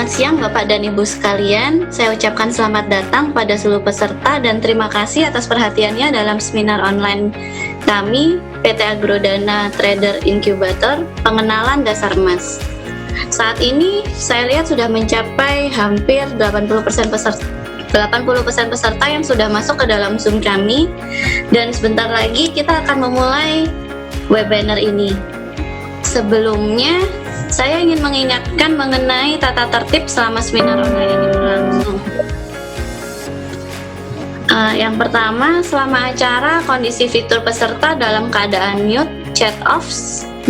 Selamat siang Bapak dan Ibu sekalian, saya ucapkan selamat datang pada seluruh peserta dan terima kasih atas perhatiannya dalam seminar online kami, PT Agrodana Trader Incubator, pengenalan dasar emas. Saat ini saya lihat sudah mencapai hampir 80% peserta yang sudah masuk ke dalam Zoom kami, dan sebentar lagi kita akan memulai webinar ini. Sebelumnya, saya ingin mengingatkan mengenai tata tertib selama seminar online ini berlangsung. Yang pertama, selama acara, kondisi fitur peserta dalam keadaan mute, chat off,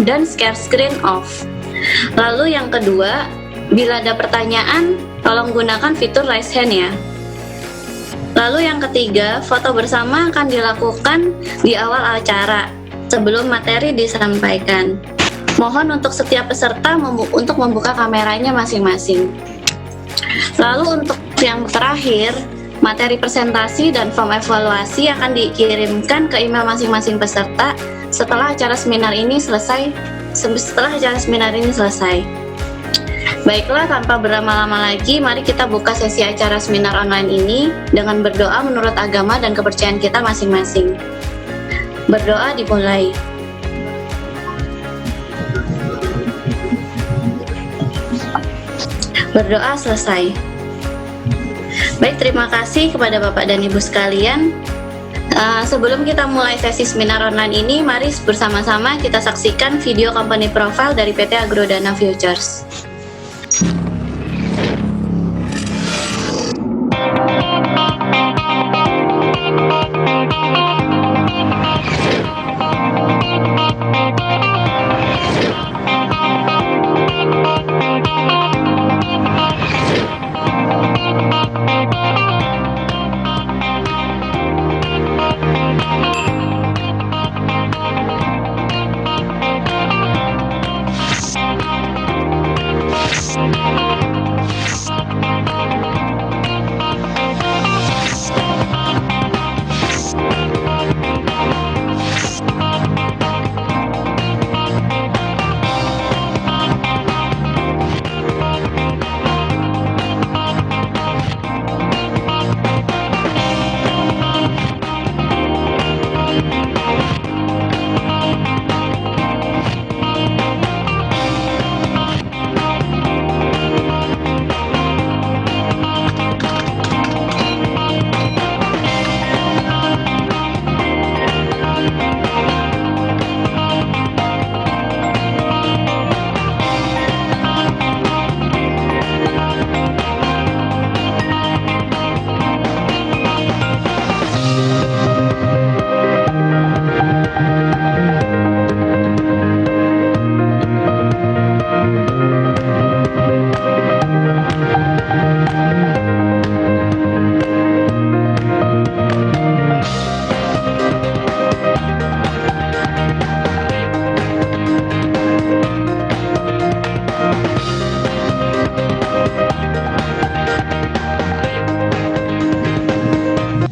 dan share screen off. Lalu yang kedua, bila ada pertanyaan, tolong gunakan fitur raise hand ya. Lalu yang ketiga, foto bersama akan dilakukan di awal acara, sebelum materi disampaikan. Mohon untuk setiap peserta untuk membuka kameranya masing-masing. Lalu untuk yang terakhir, materi presentasi dan form evaluasi akan dikirimkan ke email masing-masing peserta setelah acara seminar ini selesai. Baiklah, tanpa berlama-lama lagi, mari kita buka sesi acara seminar online ini dengan berdoa menurut agama dan kepercayaan kita masing-masing. Berdoa dimulai. Berdoa selesai. Baik, terima kasih kepada Bapak dan Ibu sekalian. Sebelum kita mulai sesi seminar online ini, mari bersama-sama kita saksikan video company profile dari PT Agrodana Futures.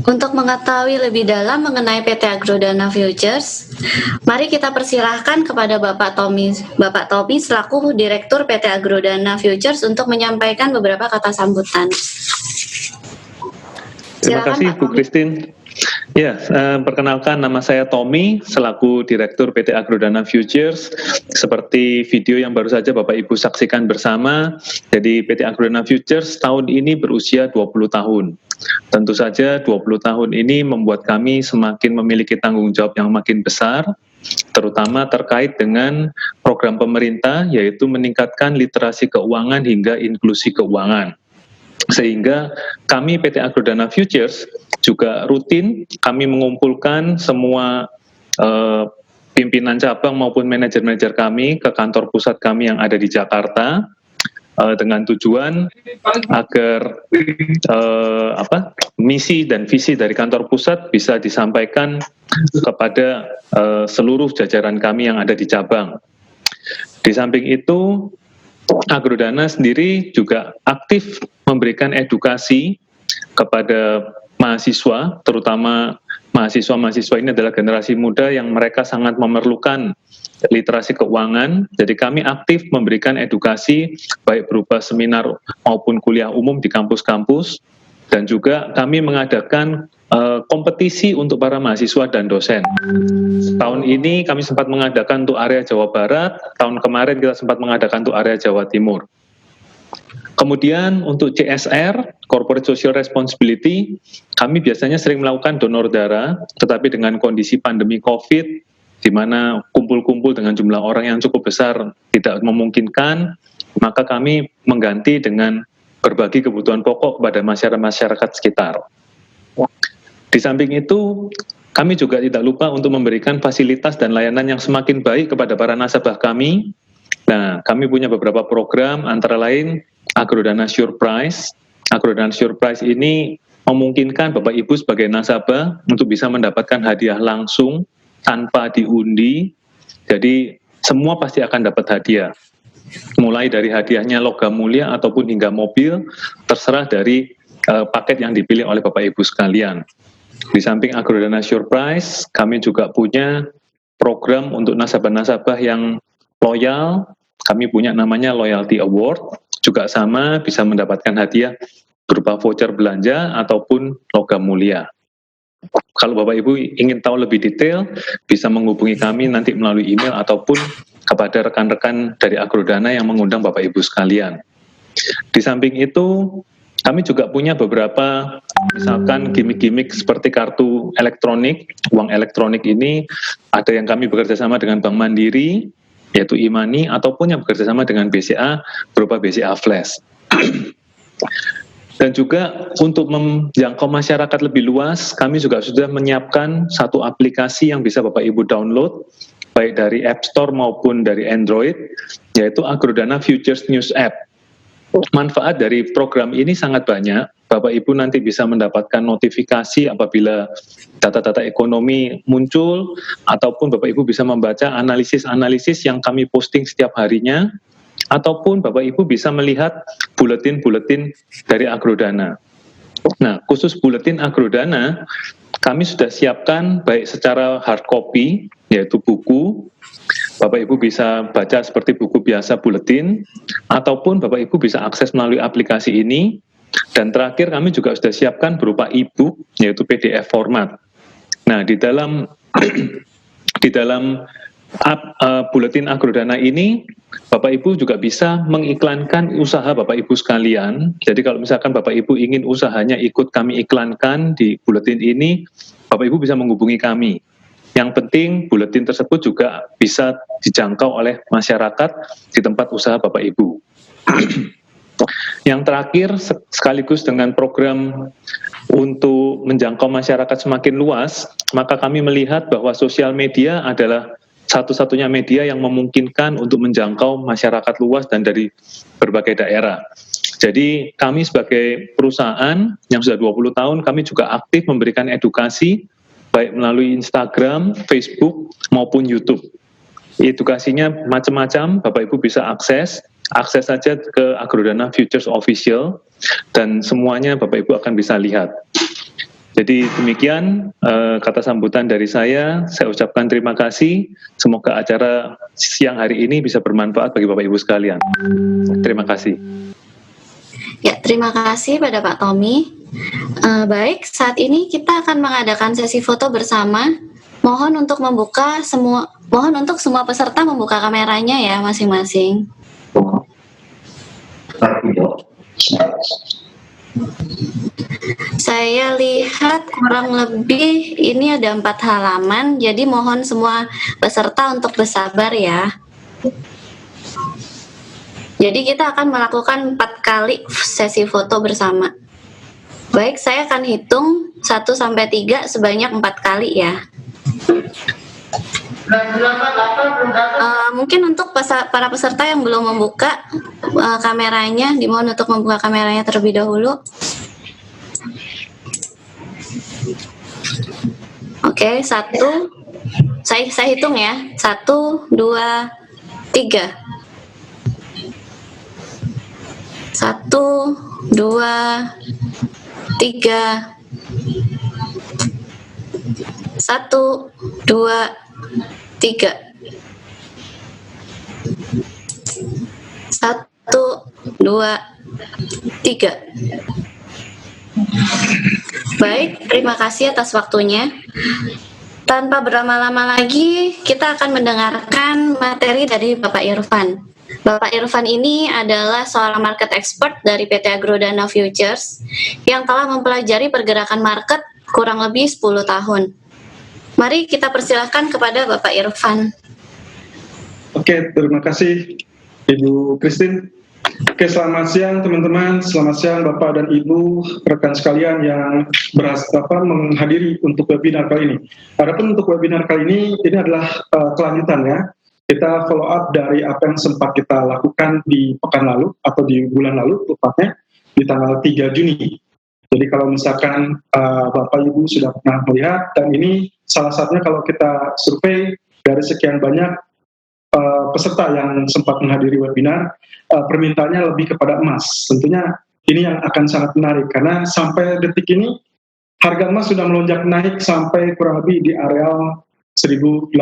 Untuk mengetahui lebih dalam mengenai PT Agrodana Futures, mari kita persilahkan kepada Bapak Tommy selaku Direktur PT Agrodana Futures untuk menyampaikan beberapa kata sambutan. Terima kasih Bu Christine. Ya, perkenalkan nama saya Tommy selaku Direktur PT Agrodana Futures. Seperti video yang baru saja Bapak Ibu saksikan bersama, jadi PT Agrodana Futures tahun ini berusia 20 tahun. Tentu saja 20 tahun ini membuat kami semakin memiliki tanggung jawab yang makin besar, terutama terkait dengan program pemerintah, yaitu meningkatkan literasi keuangan hingga inklusi keuangan. Sehingga kami PT Agrodana Futures juga rutin kami mengumpulkan semua pimpinan cabang maupun manajer-manajer kami ke kantor pusat kami yang ada di Jakarta dengan tujuan agar misi dan visi dari kantor pusat bisa disampaikan kepada seluruh jajaran kami yang ada di cabang. Di samping itu, Agrodana sendiri juga aktif memberikan edukasi kepada mahasiswa, terutama mahasiswa-mahasiswa ini adalah generasi muda yang mereka sangat memerlukan literasi keuangan. Jadi kami aktif memberikan edukasi baik berupa seminar maupun kuliah umum di kampus-kampus, dan juga kami mengadakan kompetisi untuk para mahasiswa dan dosen. Tahun ini kami sempat mengadakan untuk area Jawa Barat, tahun kemarin kita sempat mengadakan untuk area Jawa Timur. Kemudian untuk CSR, Corporate Social Responsibility, kami biasanya sering melakukan donor darah, tetapi dengan kondisi pandemi COVID, di mana kumpul-kumpul dengan jumlah orang yang cukup besar tidak memungkinkan, maka kami mengganti dengan berbagi kebutuhan pokok kepada masyarakat sekitar. Di samping itu, kami juga tidak lupa untuk memberikan fasilitas dan layanan yang semakin baik kepada para nasabah kami. Nah, kami punya beberapa program, antara lain Agrodana Surprise. Agrodana Surprise ini memungkinkan Bapak Ibu sebagai nasabah untuk bisa mendapatkan hadiah langsung tanpa diundi. Jadi semua pasti akan dapat hadiah. Mulai dari hadiahnya logam mulia ataupun hingga mobil, terserah dari paket yang dipilih oleh Bapak Ibu sekalian. Di samping Agrodana Surprise, kami juga punya program untuk nasabah-nasabah yang loyal. Kami punya namanya Loyalty Award, juga sama bisa mendapatkan hadiah berupa voucher belanja ataupun logam mulia. Kalau Bapak Ibu ingin tahu lebih detail, bisa menghubungi kami nanti melalui email ataupun kepada rekan-rekan dari Agrodana yang mengundang Bapak Ibu sekalian. Di samping itu, kami juga punya beberapa, misalkan gimmick-gimmick seperti kartu elektronik, uang elektronik ini, ada yang kami bekerja sama dengan Bank Mandiri, yaitu e-money, ataupun yang bekerja sama dengan BCA, berupa BCA Flash. Dan juga untuk menjangkau masyarakat lebih luas, kami juga sudah menyiapkan satu aplikasi yang bisa Bapak Ibu download, baik dari App Store maupun dari Android, yaitu Agrodana Futures News App. Manfaat dari program ini sangat banyak. Bapak Ibu nanti bisa mendapatkan notifikasi apabila data-data ekonomi muncul, ataupun Bapak Ibu bisa membaca analisis-analisis yang kami posting setiap harinya, ataupun Bapak Ibu bisa melihat buletin-buletin dari Agrodana. Nah, khusus buletin Agrodana, kami sudah siapkan baik secara hard copy, yaitu buku, Bapak Ibu bisa baca seperti buku biasa buletin, ataupun Bapak Ibu bisa akses melalui aplikasi ini. Dan terakhir kami juga sudah siapkan berupa e-book, yaitu PDF format. Nah, di dalam buletin Agrodana ini, Bapak Ibu juga bisa mengiklankan usaha Bapak Ibu sekalian. Jadi kalau misalkan Bapak Ibu ingin usahanya ikut kami iklankan di buletin ini, Bapak Ibu bisa menghubungi kami. Yang penting buletin tersebut juga bisa dijangkau oleh masyarakat di tempat usaha Bapak Ibu. Yang terakhir, sekaligus dengan program untuk menjangkau masyarakat semakin luas, maka kami melihat bahwa sosial media adalah satu-satunya media yang memungkinkan untuk menjangkau masyarakat luas dan dari berbagai daerah. Jadi kami sebagai perusahaan yang sudah 20 tahun, kami juga aktif memberikan edukasi, baik melalui Instagram, Facebook, maupun YouTube. Edukasinya macam-macam, Bapak Ibu bisa akses saja ke Agrodana Futures Official, dan semuanya Bapak Ibu akan bisa lihat. Jadi demikian kata sambutan dari saya ucapkan terima kasih, semoga acara siang hari ini bisa bermanfaat bagi Bapak Ibu sekalian. Terima kasih. Ya, terima kasih pada Pak Tommy. Baik, saat ini kita akan mengadakan sesi foto bersama. Mohon untuk semua peserta membuka kameranya ya masing-masing. Saya lihat kurang lebih ini ada 4 halaman, jadi mohon semua peserta untuk bersabar ya. Jadi kita akan melakukan 4 kali sesi foto bersama. Baik, saya akan hitung 1-3 sebanyak 4 kali ya. Mungkin untuk para peserta yang belum membuka kameranya, dimohon untuk membuka kameranya terlebih dahulu. Oke, 1, saya hitung ya, 1, 2, 3. 1, 2, 3. 1, 2, 3. 1, 2, 3. Baik, terima kasih atas waktunya. Tanpa berlama-lama lagi, kita akan mendengarkan materi dari Bapak Irfan. Bapak Irfan ini adalah seorang market expert dari PT Agrodana Futures yang telah mempelajari pergerakan market kurang lebih 10 tahun. Mari kita persilahkan kepada Bapak Irfan. Oke, terima kasih Ibu Christine. Oke, selamat siang teman-teman, selamat siang Bapak dan Ibu, rekan sekalian yang menghadiri untuk webinar kali ini. Adapun untuk webinar kali ini adalah kelanjutan ya. Kita follow up dari apa yang sempat kita lakukan di pekan lalu atau di bulan lalu, tepatnya di tanggal 3 Juni. Jadi kalau misalkan Bapak Ibu sudah pernah melihat, dan ini salah satunya kalau kita survei dari sekian banyak peserta yang sempat menghadiri webinar, permintaannya lebih kepada emas. Tentunya ini yang akan sangat menarik karena sampai detik ini harga emas sudah melonjak naik sampai kurang lebih di areal 1.800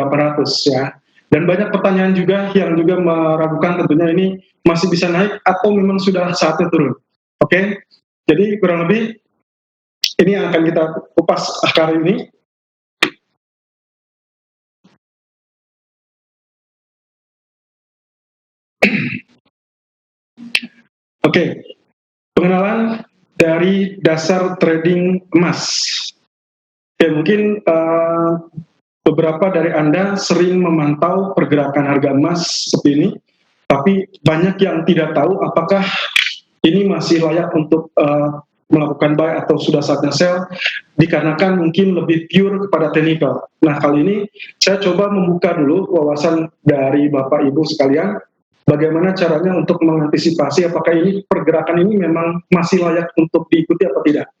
ya. Dan banyak pertanyaan juga yang juga meragukan tentunya ini masih bisa naik atau memang sudah saatnya turun. Oke, jadi kurang lebih ini yang akan kita kupas kali ini. Oke, pengenalan dari dasar trading emas. Oke, mungkin beberapa dari Anda sering memantau pergerakan harga emas seperti ini, tapi banyak yang tidak tahu apakah ini masih layak untuk melakukan buy atau sudah saatnya sell, dikarenakan mungkin lebih pure kepada technical. Nah, kali ini saya coba membuka dulu wawasan dari Bapak Ibu sekalian, bagaimana caranya untuk mengantisipasi apakah ini pergerakan ini memang masih layak untuk diikuti atau tidak.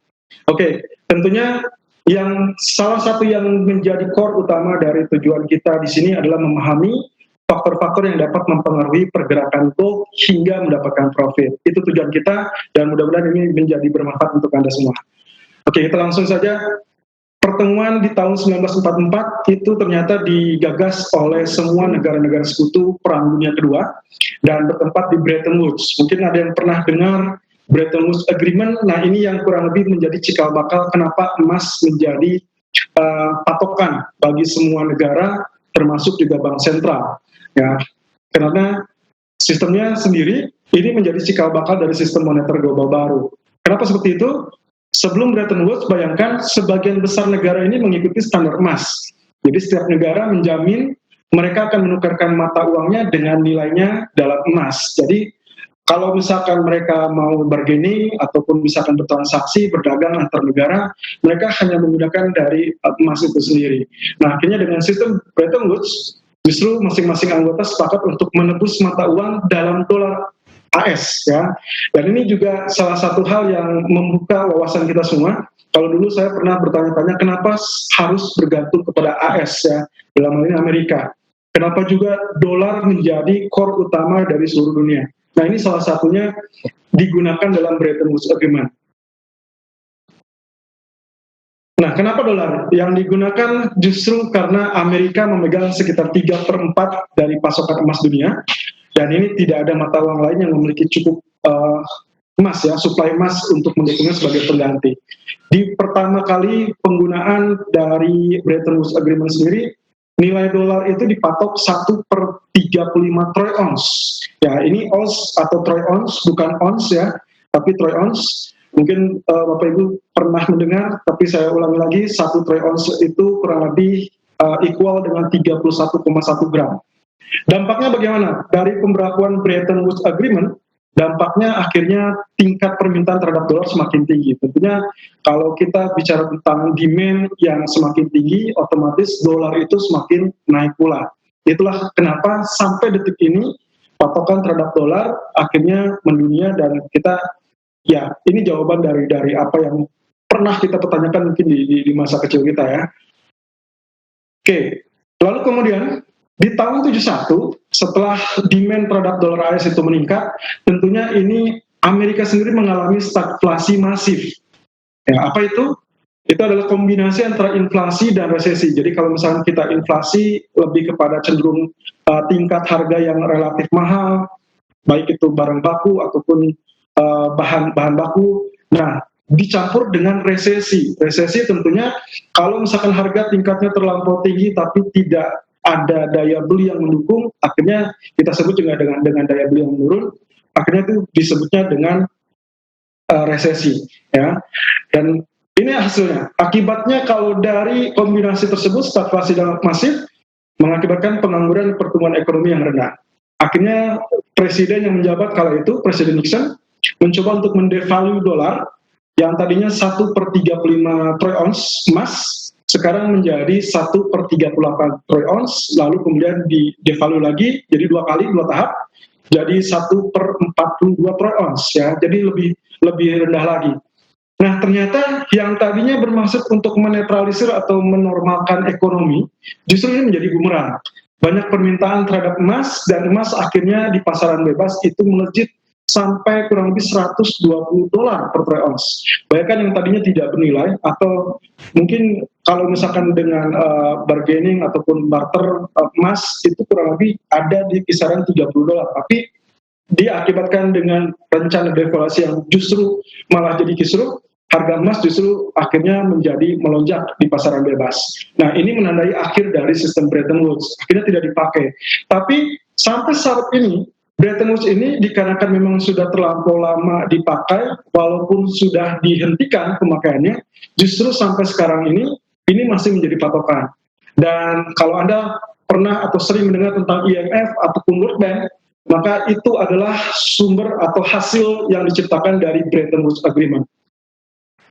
Oke, tentunya yang salah satu yang menjadi core utama dari tujuan kita di sini adalah memahami faktor-faktor yang dapat mempengaruhi pergerakan gold hingga mendapatkan profit. Itu tujuan kita dan mudah-mudahan ini menjadi bermanfaat untuk Anda semua. Oke, kita langsung saja. Pertemuan di tahun 1944 itu ternyata digagas oleh semua negara-negara sekutu Perang Dunia Kedua dan bertempat di Bretton Woods. Mungkin ada yang pernah dengar Bretton Woods Agreement. Nah, ini yang kurang lebih menjadi cikal bakal kenapa emas menjadi patokan bagi semua negara, termasuk juga bank sentral. Ya, karena sistemnya sendiri ini menjadi cikal bakal dari sistem moneter global baru. Kenapa seperti itu? Sebelum Bretton Woods, bayangkan sebagian besar negara ini mengikuti standar emas. Jadi setiap negara menjamin mereka akan menukarkan mata uangnya dengan nilainya dalam emas. Jadi kalau misalkan mereka mau bargaining ataupun misalkan bertransaksi, berdagang antar negara, mereka hanya menggunakan dari emas itu sendiri. Nah, akhirnya dengan sistem Bretton Woods, justru masing-masing anggota sepakat untuk menebus mata uang dalam dolar AS ya. Dan ini juga salah satu hal yang membuka wawasan kita semua. Kalau dulu saya pernah bertanya-tanya kenapa harus bergantung kepada AS ya, dalam hal ini Amerika. Kenapa juga dolar menjadi core utama dari seluruh dunia. Nah, ini salah satunya digunakan dalam Bretton Woods Agreement. Nah, kenapa dolar? Yang digunakan justru karena Amerika memegang sekitar 3/4 dari pasokan emas dunia. Dan ini tidak ada mata uang lain yang memiliki cukup emas ya, suplai emas untuk mendukungnya sebagai pengganti. Di pertama kali penggunaan dari Bretton Woods Agreement sendiri, nilai dolar itu dipatok 1/35 troy ounce. Ya, ini ounce atau troy ounce, bukan ounce ya, tapi troy ounce. Mungkin Bapak Ibu pernah mendengar, tapi saya ulangi lagi, 1 troy ounce itu kurang lebih equal dengan 31,1 gram. Dampaknya bagaimana? Dari pemberlakuan Bretton Woods Agreement, dampaknya akhirnya tingkat permintaan terhadap dolar semakin tinggi. Tentunya kalau kita bicara tentang demand yang semakin tinggi, otomatis dolar itu semakin naik pula. Itulah kenapa sampai detik ini patokan terhadap dolar akhirnya mendunia, dan kita ya ini jawaban dari apa yang pernah kita pertanyakan mungkin di masa kecil kita ya. Oke, lalu kemudian di tahun 71, setelah demand terhadap dolar AS itu meningkat, tentunya ini Amerika sendiri mengalami stagflasi masif. Ya, apa itu? itu adalah kombinasi antara inflasi dan resesi. Jadi kalau misalnya kita inflasi lebih kepada cenderung tingkat harga yang relatif mahal, baik itu barang baku ataupun bahan baku. Nah, dicampur dengan resesi. Resesi tentunya kalau misalkan harga tingkatnya terlampau tinggi tapi tidak ada daya beli yang mendukung, akhirnya kita sebut juga dengan daya beli yang menurun, akhirnya itu disebutnya dengan resesi, ya. Dan ini hasilnya. Akibatnya kalau dari kombinasi tersebut, stagflasi dan masif, mengakibatkan pengangguran dan pertumbuhan ekonomi yang rendah. Akhirnya presiden yang menjabat kala itu, Presiden Nixon, mencoba untuk mendevalue dolar yang tadinya 1/35 troy ounce emas, sekarang menjadi 1/38 troy ounce, lalu kemudian didevalue lagi, jadi dua tahap, jadi 1/42 troy ounce, ya, jadi lebih rendah lagi. Nah, ternyata yang tadinya bermaksud untuk menetralisir atau menormalkan ekonomi, justru ini menjadi bumerang. Banyak permintaan terhadap emas, dan emas akhirnya di pasaran bebas itu melejit sampai kurang lebih $120 per troy ounce. Bayangkan yang tadinya tidak bernilai, atau mungkin kalau misalkan dengan bargaining ataupun barter emas, itu kurang lebih ada di kisaran $30. Tapi diakibatkan dengan rencana devaluasi yang justru malah jadi kisruh, harga emas justru akhirnya menjadi melonjak di pasaran bebas. Nah, ini menandai akhir dari sistem Bretton Woods. Akhirnya tidak dipakai. Tapi sampai saat ini, Bretton Woods ini dikarenakan memang sudah terlampau lama dipakai, walaupun sudah dihentikan pemakaiannya, justru sampai sekarang ini masih menjadi patokan. Dan kalau Anda pernah atau sering mendengar tentang IMF ataupun World Bank, maka itu adalah sumber atau hasil yang diciptakan dari Bretton Woods Agreement.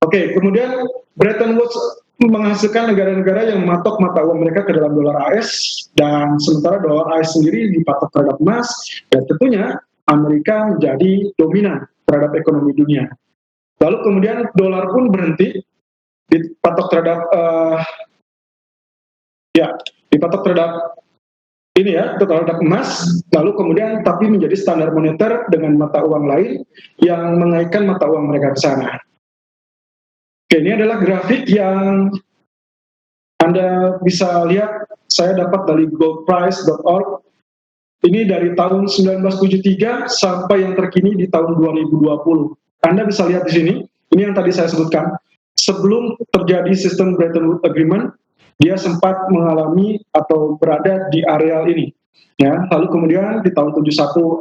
Oke, kemudian Bretton Woods menghasilkan negara-negara yang mematok mata uang mereka ke dalam dolar AS, dan sementara dolar AS sendiri dipatok terhadap emas, dan tentunya Amerika menjadi dominan terhadap ekonomi dunia. Lalu kemudian dolar pun berhenti dipatok terhadap terhadap emas, lalu kemudian tapi menjadi standar moneter dengan mata uang lain yang mengaitkan mata uang mereka ke sana. Oke, ini adalah grafik yang Anda bisa lihat, saya dapat dari goldprice.org. Ini dari tahun 1973 sampai yang terkini di tahun 2020. Anda bisa lihat di sini, ini yang tadi saya sebutkan. Sebelum terjadi sistem Bretton Woods Agreement, dia sempat mengalami atau berada di areal ini. Ya, lalu kemudian di tahun 71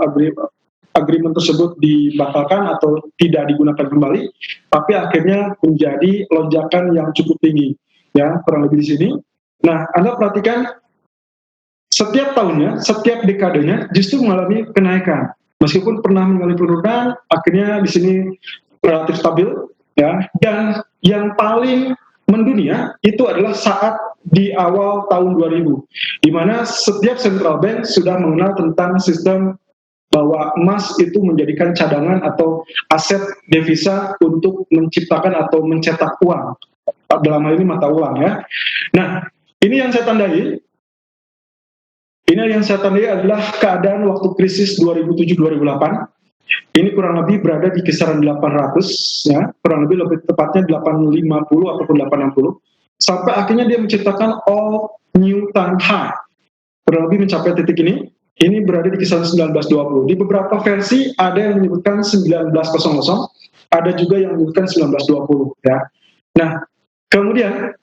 agreement tersebut dibatalkan atau tidak digunakan kembali, tapi akhirnya menjadi lonjakan yang cukup tinggi, ya, kurang lebih di sini. Nah, Anda perhatikan setiap tahunnya, setiap dekadenya justru mengalami kenaikan, meskipun pernah mengalami penurunan, akhirnya di sini relatif stabil, ya. Dan yang paling mendunia itu adalah saat di awal tahun 2000, di mana setiap central bank sudah mengenal tentang sistem bahwa emas itu menjadikan cadangan atau aset devisa untuk menciptakan atau mencetak uang, dalam hal ini mata uang, ya. Nah, ini yang saya tandai. Ini yang saya tandai adalah keadaan waktu krisis 2007-2008. Ini kurang lebih berada di kisaran 800, ya, kurang lebih tepatnya 850 ataupun 860, sampai akhirnya dia menciptakan all new time high, kurang lebih mencapai titik ini. Ini berada di kisaran 1920. Di beberapa versi ada yang menyebutkan 1900, ada juga yang menyebutkan 1920, ya. Nah, kemudian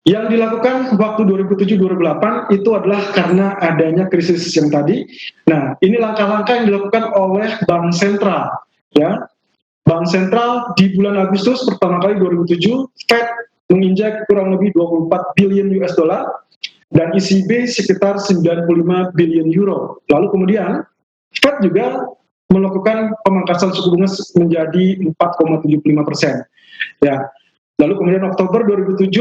yang dilakukan waktu 2007-2008 itu adalah karena adanya krisis yang tadi. Nah, ini langkah-langkah yang dilakukan oleh Bank Sentral, ya. Bank Sentral di bulan Agustus pertama kali 2007, Fed menginjak kurang lebih 24 billion US dollar, dan ECB sekitar 95 billion euro. Lalu kemudian Fed juga melakukan pemangkasan suku bunga menjadi 4,75%. Ya. Lalu kemudian Oktober 2007,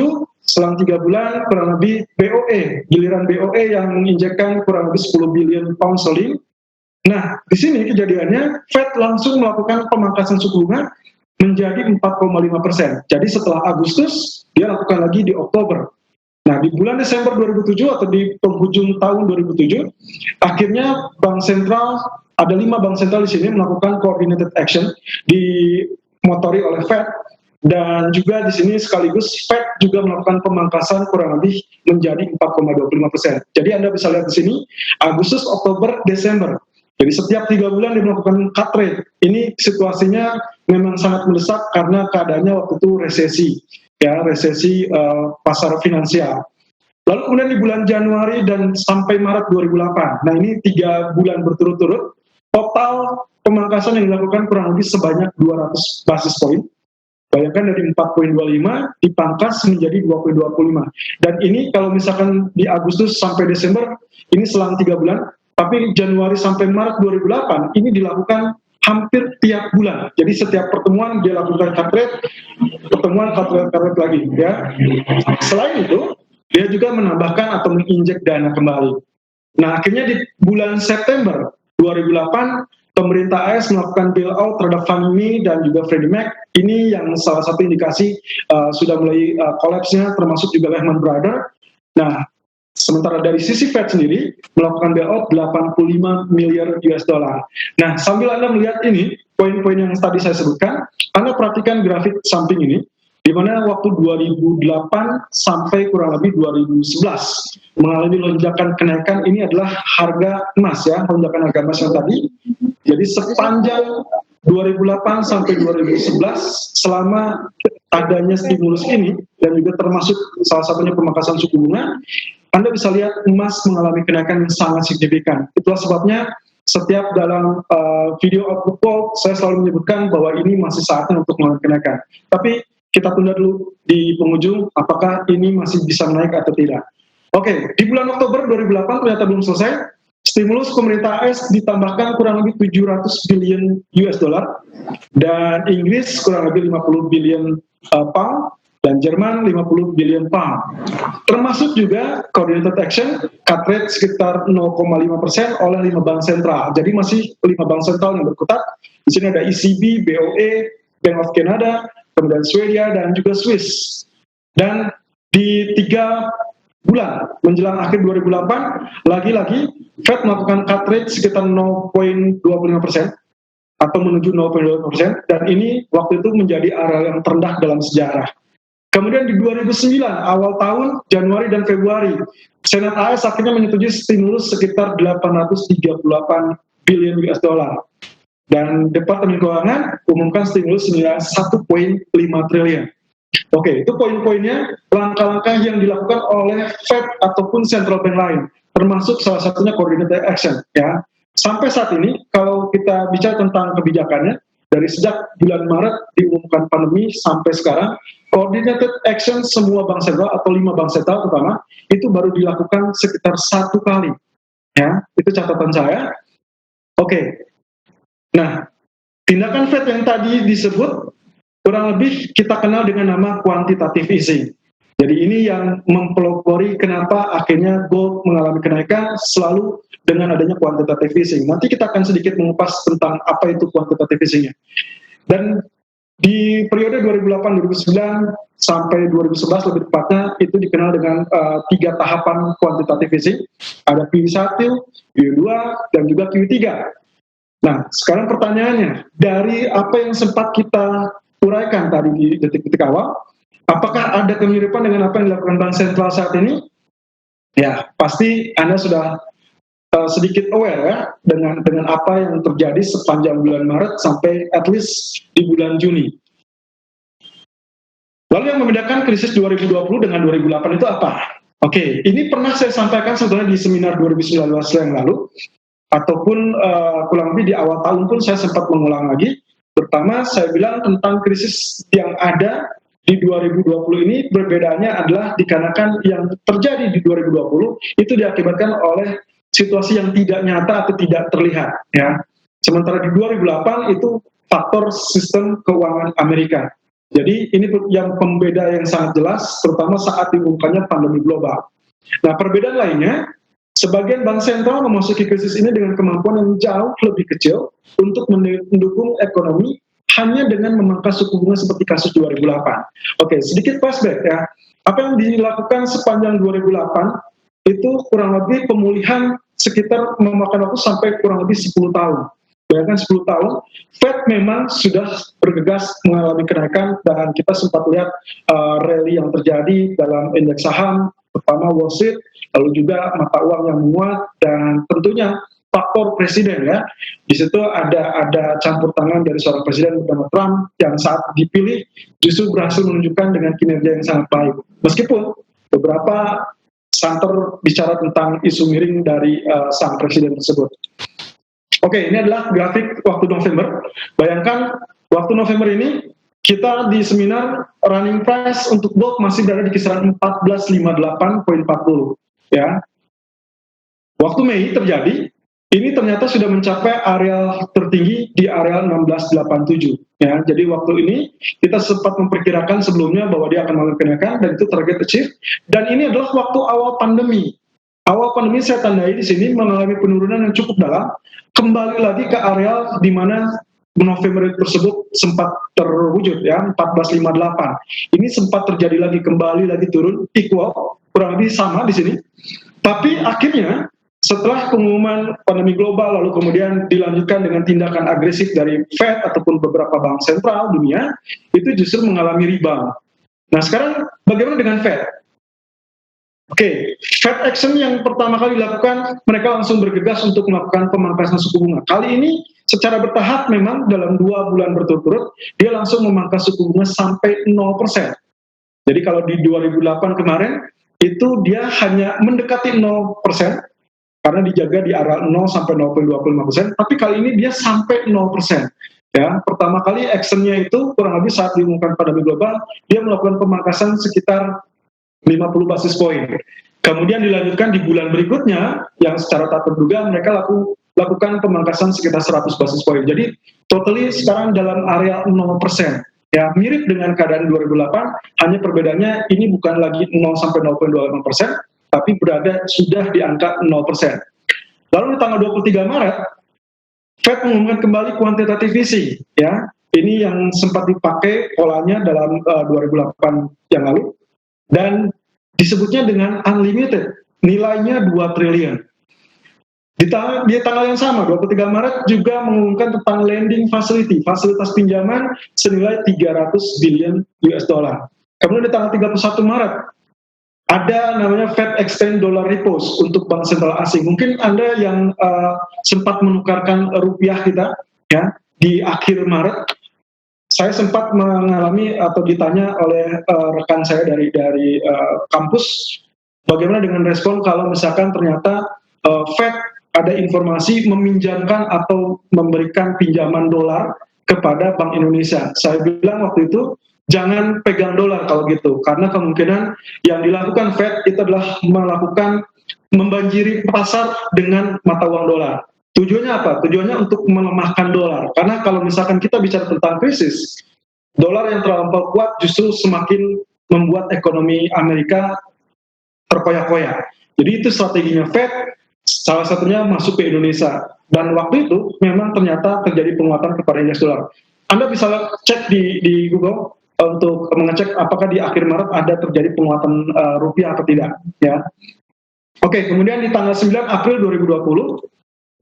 selang 3 bulan kurang lebih BOE, giliran BOE yang menginjekkan kurang lebih 10 billion pound sterling. Nah, di sini kejadiannya Fed langsung melakukan pemangkasan suku bunga menjadi 4,5%. Jadi setelah Agustus, dia lakukan lagi di Oktober. Nah, di bulan Desember 2007 atau di penghujung tahun 2007, akhirnya bank sentral, ada 5 bank sentral di sini melakukan coordinated action dimotori oleh Fed, Dan juga di sini sekaligus Fed juga melakukan pemangkasan kurang lebih menjadi 4,25%. Jadi Anda bisa lihat di sini Agustus, Oktober, Desember. Jadi setiap 3 bulan dia melakukan cut rate. Ini situasinya memang sangat mendesak karena keadaannya waktu itu resesi, ya resesi pasar finansial. Lalu kemudian di bulan Januari dan sampai Maret 2008. Nah ini 3 bulan berturut-turut, total pemangkasan yang dilakukan kurang lebih sebanyak 200 basis point. Bayangkan dari 4,25 dipangkas menjadi 2,25. Dan ini kalau misalkan di Agustus sampai Desember, ini selang 3 bulan, tapi Januari sampai Maret 2008, ini dilakukan hampir tiap bulan. Jadi setiap pertemuan dia lakukan cut rate, pertemuan cut rate lagi. Ya. Selain itu, dia juga menambahkan atau menginjek dana kembali. Nah akhirnya di bulan September 2008, pemerintah AS melakukan bailout terhadap Fannie Mae dan juga Freddie Mac. Ini yang salah satu indikasi sudah mulai kolapsnya, termasuk juga Lehman Brothers. Nah, sementara dari sisi Fed sendiri melakukan bailout 85 miliar US dollar. Nah, sambil Anda melihat ini, poin-poin yang tadi saya sebutkan, Anda perhatikan grafik samping ini, di mana waktu 2008 sampai kurang lebih 2011 mengalami lonjakan kenaikan. Ini adalah harga emas, ya, lonjakan harga emas yang tadi. Jadi sepanjang 2008 sampai 2011 selama adanya stimulus ini dan juga termasuk salah satunya pemangkasan suku bunga, Anda bisa lihat emas mengalami kenaikan yang sangat signifikan. Itulah sebabnya setiap dalam video outlook call saya selalu menyebutkan bahwa ini masih saatnya untuk mengalami kenaikan. Tapi kita tunda dulu di penghujung apakah ini masih bisa naik atau tidak. Oke, di bulan Oktober 2008 ternyata belum selesai. Stimulus pemerintah AS ditambahkan kurang lebih 700 billion US dollar dan Inggris kurang lebih 50 billion pound dan Jerman 50 billion pound. Termasuk juga coordinated action cut rate sekitar 0,5% oleh 5 bank sentral. Jadi masih 5 bank sentral yang berkutat. Di sini ada ECB, BOE, Bank of Canada, kemudian Swedia dan juga Swiss. Dan di 3 bulan menjelang akhir 2008, lagi-lagi Fed melakukan cut rate sekitar 0,25% atau menuju 0,25%, dan ini waktu itu menjadi area yang terendah dalam sejarah. Kemudian di 2009, awal tahun, Januari dan Februari, Senat AS akhirnya menyetujui stimulus sekitar 838 billion US dollar. Dan Departemen Keuangan umumkan stimulus senilai 1,5 triliun. Oke, itu poin-poinnya, langkah-langkah yang dilakukan oleh Fed ataupun central bank lain, termasuk salah satunya coordinated action. Ya, sampai saat ini kalau kita bicara tentang kebijakannya, dari sejak bulan Maret diumumkan pandemi sampai sekarang, coordinated action semua bank sentral atau 5 bank sentral terutama itu baru dilakukan sekitar 1 kali. Ya, itu catatan saya. Oke. Nah, tindakan Fed yang tadi disebut kurang lebih kita kenal dengan nama quantitative easing. Jadi ini yang mempelopori kenapa akhirnya gold mengalami kenaikan selalu dengan adanya quantitative easing. Nanti kita akan sedikit mengupas tentang apa itu quantitative easing-nya. Dan di periode 2008-2009 sampai 2011 lebih tepatnya itu dikenal dengan 3 tahapan quantitative easing. Ada QE1, QE2, dan juga QE3. Nah, sekarang pertanyaannya, dari apa yang sempat kita uraikan tadi di detik-detik awal, apakah ada kemiripan dengan apa yang dilakukan Bank Sentral saat ini? Ya, pasti Anda sudah sedikit aware ya dengan apa yang terjadi sepanjang bulan Maret sampai at least di bulan Juni. Lalu yang membedakan krisis 2020 dengan 2008 itu apa? Oke, ini pernah saya sampaikan sebenarnya di seminar 2019 yang lalu, ataupun kurang lebih di awal tahun pun saya sempat mengulang lagi. Pertama, saya bilang tentang krisis yang ada di 2020 ini perbedaannya adalah dikarenakan yang terjadi di 2020 itu diakibatkan oleh situasi yang tidak nyata atau tidak terlihat. Ya. Sementara di 2008 itu faktor sistem keuangan Amerika. Jadi ini yang pembeda yang sangat jelas, terutama saat diumumkannya pandemi global. Nah, perbedaan lainnya, sebagian bank sentral memasuki krisis ini dengan kemampuan yang jauh lebih kecil untuk mendukung ekonomi hanya dengan memangkas suku bunga seperti kasus 2008. Oke, sedikit flashback ya. Apa yang dilakukan sepanjang 2008 itu kurang lebih pemulihan sekitar memakan waktu sampai kurang lebih 10 tahun. Bayangkan 10 tahun, Fed memang sudah bergegas mengalami kenaikan dan kita sempat lihat rally yang terjadi dalam indeks saham, pertama Wall Street, lalu juga mata uang yang menguat dan tentunya faktor presiden ya. Di situ ada campur tangan dari seorang presiden Donald Trump yang saat dipilih justru berhasil menunjukkan dengan kinerja yang sangat baik. Meskipun beberapa santer bicara tentang isu miring dari sang presiden tersebut. Oke, ini adalah grafik waktu November. Bayangkan waktu November ini kita di seminar running price untuk gold masih berada di kisaran 1458.40 ya. Waktu Mei terjadi, ini ternyata sudah mencapai area tertinggi di area 1687 ya. Jadi waktu ini kita sempat memperkirakan sebelumnya bahwa dia akan mengalami kenaikan dan itu target achieve, dan ini adalah waktu awal pandemi. Awal pandemi saya tandai di sini mengalami penurunan yang cukup dalam, kembali lagi ke area di mana November tersebut sempat terwujud ya, 1458. Ini sempat terjadi lagi, kembali lagi turun, equal, kurang lebih sama di sini. Tapi akhirnya setelah pengumuman pandemi global lalu kemudian dilanjutkan dengan tindakan agresif dari Fed ataupun beberapa bank sentral dunia, itu justru mengalami rebound. Nah sekarang bagaimana dengan Fed? Oke, Fed action yang pertama kali dilakukan, mereka langsung bergegas untuk melakukan pemangkasan suku bunga. Kali ini secara bertahap memang dalam 2 bulan berturut-turut, dia langsung memangkas suku bunga sampai 0%. Jadi kalau di 2008 kemarin, itu dia hanya mendekati 0%, karena dijaga di area 0 sampai 0,25%, tapi kali ini dia sampai 0%. Ya, pertama kali actionnya itu kurang lebih saat diumumkan pandemi global, dia melakukan pemangkasan sekitar 50 basis poin. Kemudian dilanjutkan di bulan berikutnya, yang secara tak terduga mereka lakukan pemangkasan sekitar 100 basis poin. Jadi totally sekarang dalam area 0%. Ya, mirip dengan keadaan 2008, hanya perbedaannya ini bukan lagi 0 sampai 0,25%, tapi berada sudah di angka 0%. Lalu di tanggal 23 Maret, Fed mengumumkan kembali quantitative easing, ya. Ini yang sempat dipakai polanya dalam 2008 yang lalu, dan disebutnya dengan unlimited, nilainya 2 triliun. Di tanggal yang sama, 23 Maret juga mengumumkan tentang lending facility, fasilitas pinjaman senilai 300 billion US dollar. Kemudian di tanggal 31 Maret, ada namanya Fed Extend Dollar Repos untuk bank sentral asing. Mungkin Anda yang sempat menukarkan rupiah kita ya di akhir Maret, saya sempat mengalami atau ditanya oleh rekan saya dari kampus, bagaimana dengan respon kalau misalkan ternyata Fed ada informasi meminjamkan atau memberikan pinjaman dolar kepada Bank Indonesia. Saya bilang waktu itu, jangan pegang dolar kalau gitu, karena kemungkinan yang dilakukan Fed itu adalah membanjiri pasar dengan mata uang dolar. Tujuannya apa? Tujuannya untuk melemahkan dolar. Karena kalau misalkan kita bicara tentang krisis, dolar yang terlampau kuat justru semakin membuat ekonomi Amerika terkoyak-koyak. Jadi itu strateginya Fed, salah satunya masuk ke Indonesia. Dan waktu itu memang ternyata terjadi penguatan kepada indeks dolar. Anda bisa cek di Google untuk mengecek apakah di akhir Maret ada terjadi penguatan rupiah atau tidak ya. Oke, kemudian di tanggal 9 April 2020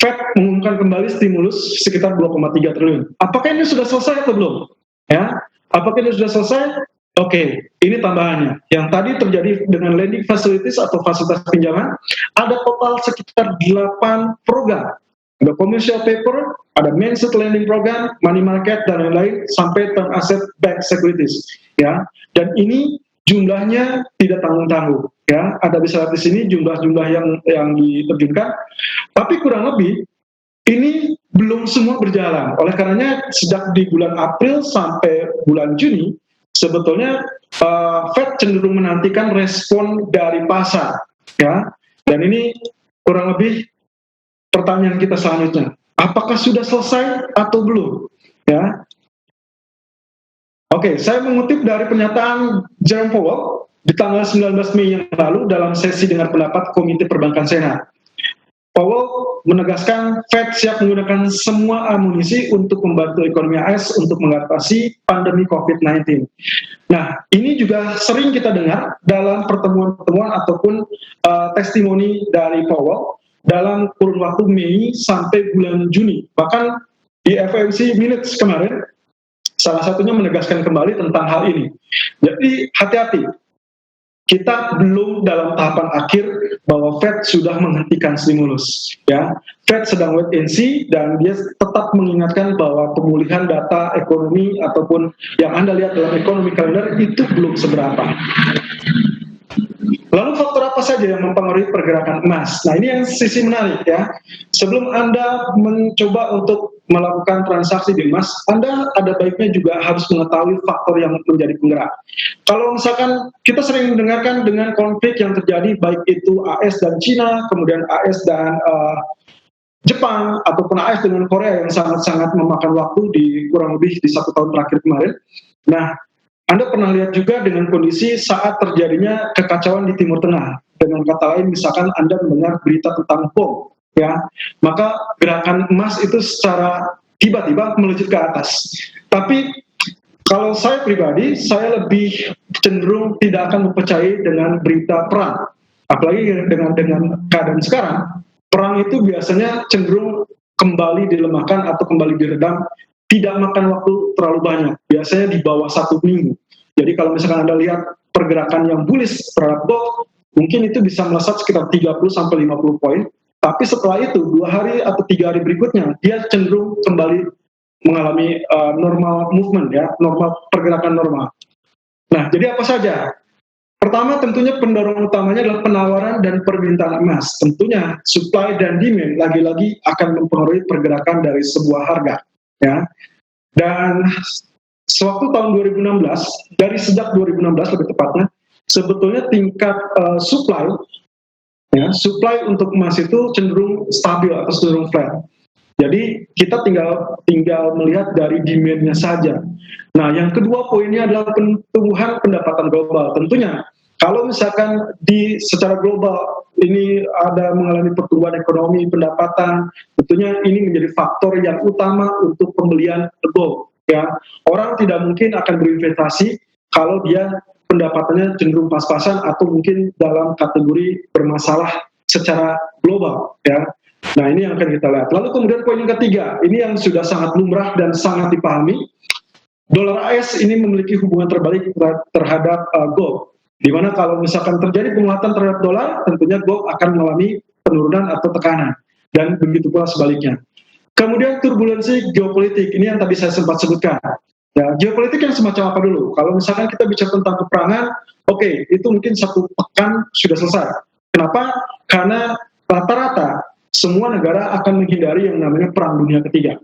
Fed mengumumkan kembali stimulus sekitar 2,3 triliun. Apakah ini sudah selesai atau belum? Ya, apakah ini sudah selesai? Oke, ini tambahannya. Yang tadi terjadi dengan lending facilities atau fasilitas pinjaman, ada total sekitar 8 program. Ada commercial paper, ada main set lending program, money market, dan lain-lain, sampai term asset backed securities. Ya, dan ini jumlahnya tidak tanggung-tanggung. Ya, ada bisa lihat di sini jumlah-jumlah yang diterjunkan. Tapi kurang lebih ini belum semua berjalan. Oleh karenanya sejak di bulan April sampai bulan Juni, sebetulnya Fed cenderung menantikan respon dari pasar. Ya, dan ini kurang lebih pertanyaan kita selanjutnya, apakah sudah selesai atau belum? Ya, oke, saya mengutip dari pernyataan Jerome Powell di tanggal 19 Mei yang lalu dalam sesi dengar pendapat Komite Perbankan Senat. Powell menegaskan Fed siap menggunakan semua amunisi untuk membantu ekonomi AS untuk mengatasi pandemi COVID-19. Nah, ini juga sering kita dengar dalam pertemuan-pertemuan ataupun testimoni dari Powell dalam kurun waktu Mei sampai bulan Juni. Bahkan Di FOMC Minutes kemarin, salah satunya menegaskan kembali tentang hal ini. Jadi hati-hati, kita belum dalam tahapan akhir bahwa Fed sudah menghentikan stimulus. Ya, Fed sedang wait and see dan dia tetap mengingatkan bahwa pemulihan data ekonomi ataupun yang Anda lihat dalam ekonomi kalender itu belum seberapa. Lalu faktor apa saja yang mempengaruhi pergerakan emas? Nah, ini yang sisi menarik ya. Sebelum Anda mencoba untuk melakukan transaksi di emas, Anda ada baiknya juga harus mengetahui faktor yang menjadi penggerak. Kalau misalkan kita sering mendengarkan dengan konflik yang terjadi baik itu AS dan Cina, kemudian AS dan Jepang, ataupun AS dengan Korea yang sangat-sangat memakan waktu di kurang lebih di 1 tahun terakhir kemarin. Nah, Anda pernah lihat juga dengan kondisi saat terjadinya kekacauan di Timur Tengah. Dengan kata lain, misalkan Anda mendengar berita tentang bom, ya, maka gerakan emas itu secara tiba-tiba melejit ke atas. Tapi kalau saya pribadi, saya lebih cenderung tidak akan mempercayai dengan berita perang. Apalagi dengan keadaan sekarang, perang itu biasanya cenderung kembali dilemahkan atau kembali diredam, tidak makan waktu terlalu banyak, biasanya di bawah 1 minggu. Jadi kalau misalkan Anda lihat pergerakan yang bullish terhadap gold, mungkin itu bisa melesat sekitar 30-50 poin, tapi setelah itu 2 hari atau 3 hari berikutnya, dia cenderung kembali mengalami normal movement, ya, normal pergerakan normal. Nah, jadi apa saja? Pertama, tentunya pendorong utamanya adalah penawaran dan permintaan emas. Tentunya supply dan demand lagi-lagi akan mempengaruhi pergerakan dari sebuah harga, ya. Dan sewaktu tahun 2016, dari sejak 2016 lebih tepatnya, sebetulnya tingkat supply, ya, supply untuk emas itu cenderung stabil atau cenderung flat. Jadi kita tinggal melihat dari demand-nya saja. Nah, yang kedua poinnya adalah pertumbuhan pendapatan global. Tentunya kalau misalkan secara global ini ada mengalami pertumbuhan ekonomi, pendapatan, tentunya ini menjadi faktor yang utama untuk pembelian gold. Ya, orang tidak mungkin akan berinvestasi kalau dia pendapatannya cenderung pas-pasan atau mungkin dalam kategori bermasalah secara global. Ya. Nah, ini yang akan kita lihat. Lalu kemudian poin yang ketiga, ini yang sudah sangat lumrah dan sangat dipahami. Dolar AS ini memiliki hubungan terbalik terhadap gold. Di mana kalau misalkan terjadi penguatan terhadap dolar, tentunya gold akan mengalami penurunan atau tekanan. Dan begitu pula sebaliknya. Kemudian turbulensi geopolitik, ini yang tadi saya sempat sebutkan. Ya, geopolitik yang semacam apa dulu? Kalau misalkan kita bicara tentang peperangan, oke, itu mungkin 1 pekan sudah selesai. Kenapa? Karena rata-rata semua negara akan menghindari yang namanya perang dunia ketiga.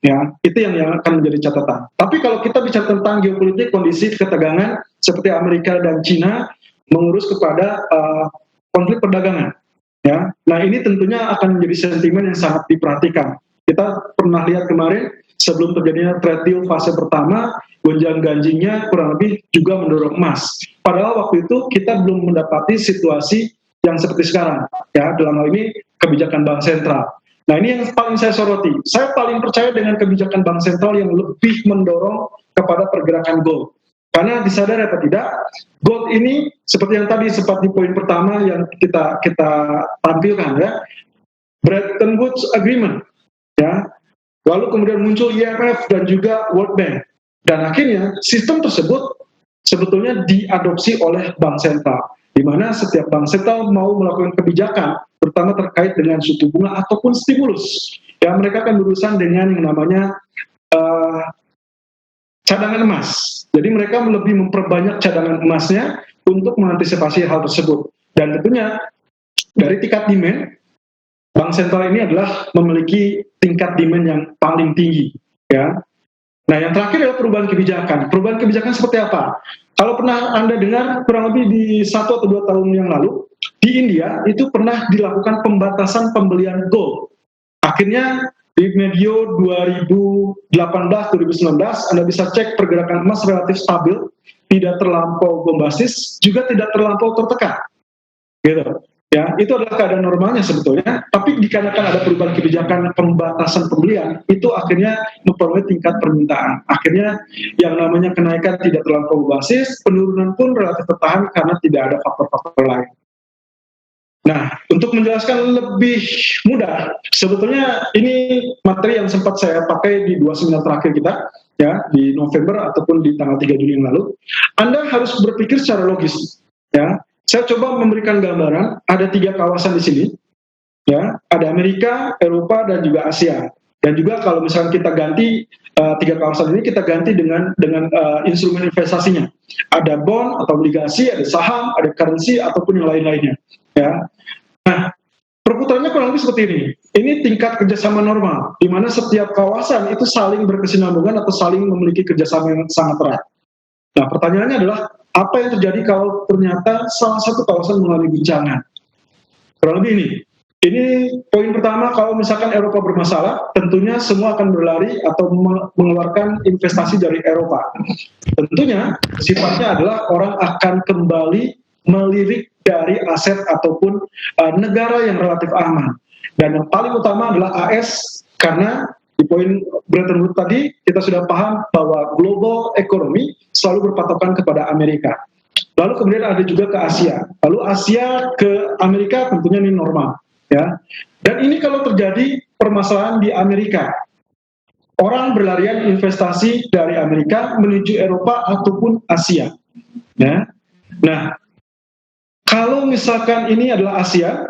Ya, itu yang akan menjadi catatan. Tapi kalau kita bicara tentang geopolitik, kondisi ketegangan seperti Amerika dan Cina mengurus kepada konflik perdagangan. Ya, nah ini tentunya akan menjadi sentimen yang sangat diperhatikan. Kita pernah lihat kemarin sebelum terjadinya trade deal fase pertama, gonjang-ganjingnya kurang lebih juga mendorong emas. Padahal waktu itu kita belum mendapati situasi yang seperti sekarang. Ya, dalam hal ini kebijakan bank sentral. Nah, ini yang paling saya soroti. Saya paling percaya dengan kebijakan bank sentral yang lebih mendorong kepada pergerakan gold. Karena disadari apa tidak, gold ini seperti yang tadi sempat di poin pertama yang kita tampilkan, ya, Bretton Woods Agreement, ya. Lalu kemudian muncul IMF dan juga World Bank. Dan akhirnya sistem tersebut sebetulnya diadopsi oleh bank sentral, di mana setiap bank sentral mau melakukan kebijakan, terutama terkait dengan suku bunga ataupun stimulus. Ya, mereka akan berurusan dengan yang namanya cadangan emas. Jadi mereka lebih memperbanyak cadangan emasnya untuk mengantisipasi hal tersebut. Dan tentunya dari tingkat demand, bank sentral ini adalah memiliki tingkat demand yang paling tinggi. Ya. Nah, yang terakhir adalah perubahan kebijakan. Perubahan kebijakan seperti apa? Kalau pernah Anda dengar kurang lebih di 1 atau 2 tahun yang lalu, di India itu pernah dilakukan pembatasan pembelian gold. Akhirnya di medio 2018-2019, Anda bisa cek pergerakan emas relatif stabil, tidak terlampau bombastis, juga tidak terlampau tertekan. Gitu. Ya, itu adalah keadaan normalnya sebetulnya, tapi dikarenakan ada perubahan kebijakan pembatasan pembelian, itu akhirnya mempengaruhi tingkat permintaan. Akhirnya yang namanya kenaikan tidak terlampau basis, penurunan pun relatif tertahan karena tidak ada faktor-faktor lain. Nah, untuk menjelaskan lebih mudah, sebetulnya ini materi yang sempat saya pakai di 2 seminar terakhir kita, ya, di November ataupun di tanggal 3 Juli yang lalu. Anda harus berpikir secara logis, ya. Saya coba memberikan gambaran, ada 3 kawasan di sini, ya, ada Amerika, Eropa, dan juga Asia. Dan juga kalau misalnya kita ganti 3 kawasan ini, kita ganti dengan instrumen investasinya. Ada bond atau obligasi, ada saham, ada currency ataupun yang lain-lainnya. Ya, nah perputarannya kurang lebih seperti ini. Ini tingkat kerjasama normal, di mana setiap kawasan itu saling berkesinambungan atau saling memiliki kerjasama yang sangat erat. Nah, pertanyaannya adalah apa yang terjadi kalau ternyata salah satu kawasan mengalami guncangan? Kurang lebih ini. Ini poin pertama, kalau misalkan Eropa bermasalah, tentunya semua akan berlari atau mengeluarkan investasi dari Eropa. Tentunya sifatnya adalah orang akan kembali melirik dari aset ataupun negara yang relatif aman. Dan yang paling utama adalah AS, karena di poin Bretton Woods tadi kita sudah paham bahwa global economy selalu berpatokan kepada Amerika. Lalu kemudian ada juga ke Asia. Lalu Asia ke Amerika tentunya ini normal. Ya. Dan ini kalau terjadi permasalahan di Amerika, orang berlarian investasi dari Amerika menuju Eropa ataupun Asia. Ya. Nah, kalau misalkan ini adalah Asia,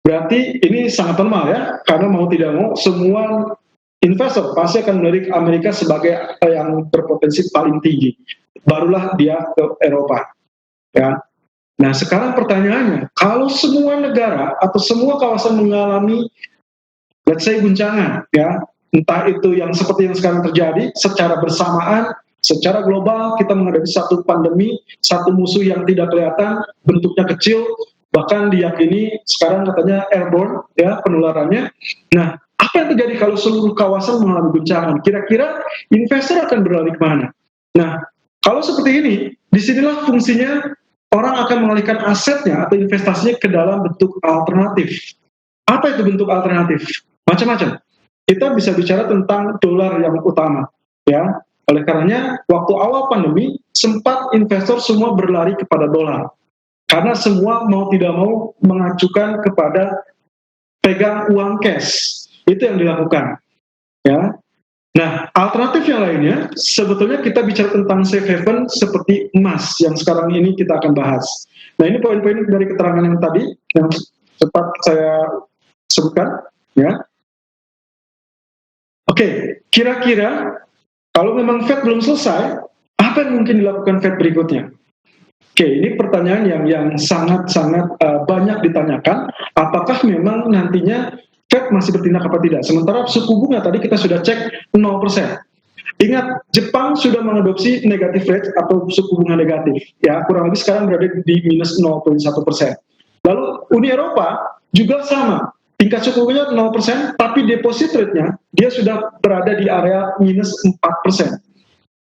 berarti ini sangat normal ya, karena mau tidak mau semua investor pasti akan melirik Amerika sebagai yang berpotensi paling tinggi. Barulah dia ke Eropa. Ya. Nah, sekarang pertanyaannya, kalau semua negara atau semua kawasan mengalami, let's say, guncangan, ya, entah itu yang seperti yang sekarang terjadi, secara bersamaan, secara global, kita menghadapi satu pandemi, satu musuh yang tidak kelihatan, bentuknya kecil, bahkan diyakini sekarang katanya airborne, ya, penularannya. Nah, apa yang terjadi kalau seluruh kawasan mengalami guncangan? Kira-kira investor akan berlari kemana? Nah, kalau seperti ini, disinilah fungsinya orang akan mengalihkan asetnya atau investasinya ke dalam bentuk alternatif. Apa itu bentuk alternatif? Macam-macam. Kita bisa bicara tentang dolar yang utama, ya. Oleh karenanya, waktu awal pandemi, sempat investor semua berlari kepada dolar. Karena semua mau tidak mau mengacukan kepada pegang uang cash. Itu yang dilakukan, ya. Nah, alternatif yang lainnya, sebetulnya kita bicara tentang safe haven seperti emas yang sekarang ini kita akan bahas. Nah, ini poin-poin dari keterangan yang tadi, yang sempat saya sebutkan. Ya. Oke, kira-kira kalau memang Fed belum selesai, apa yang mungkin dilakukan Fed berikutnya? Oke, ini pertanyaan yang sangat-sangat banyak ditanyakan, apakah memang nantinya Fed masih bertindak apa tidak. Sementara suku bunga tadi kita sudah cek 0%. Ingat, Jepang sudah mengadopsi negative rate atau suku bunga negatif. Ya, kurang lebih sekarang berada di minus 0,1%. Lalu Uni Eropa juga sama. Tingkat suku bunganya 0%, tapi deposit rate-nya dia sudah berada di area minus 4%.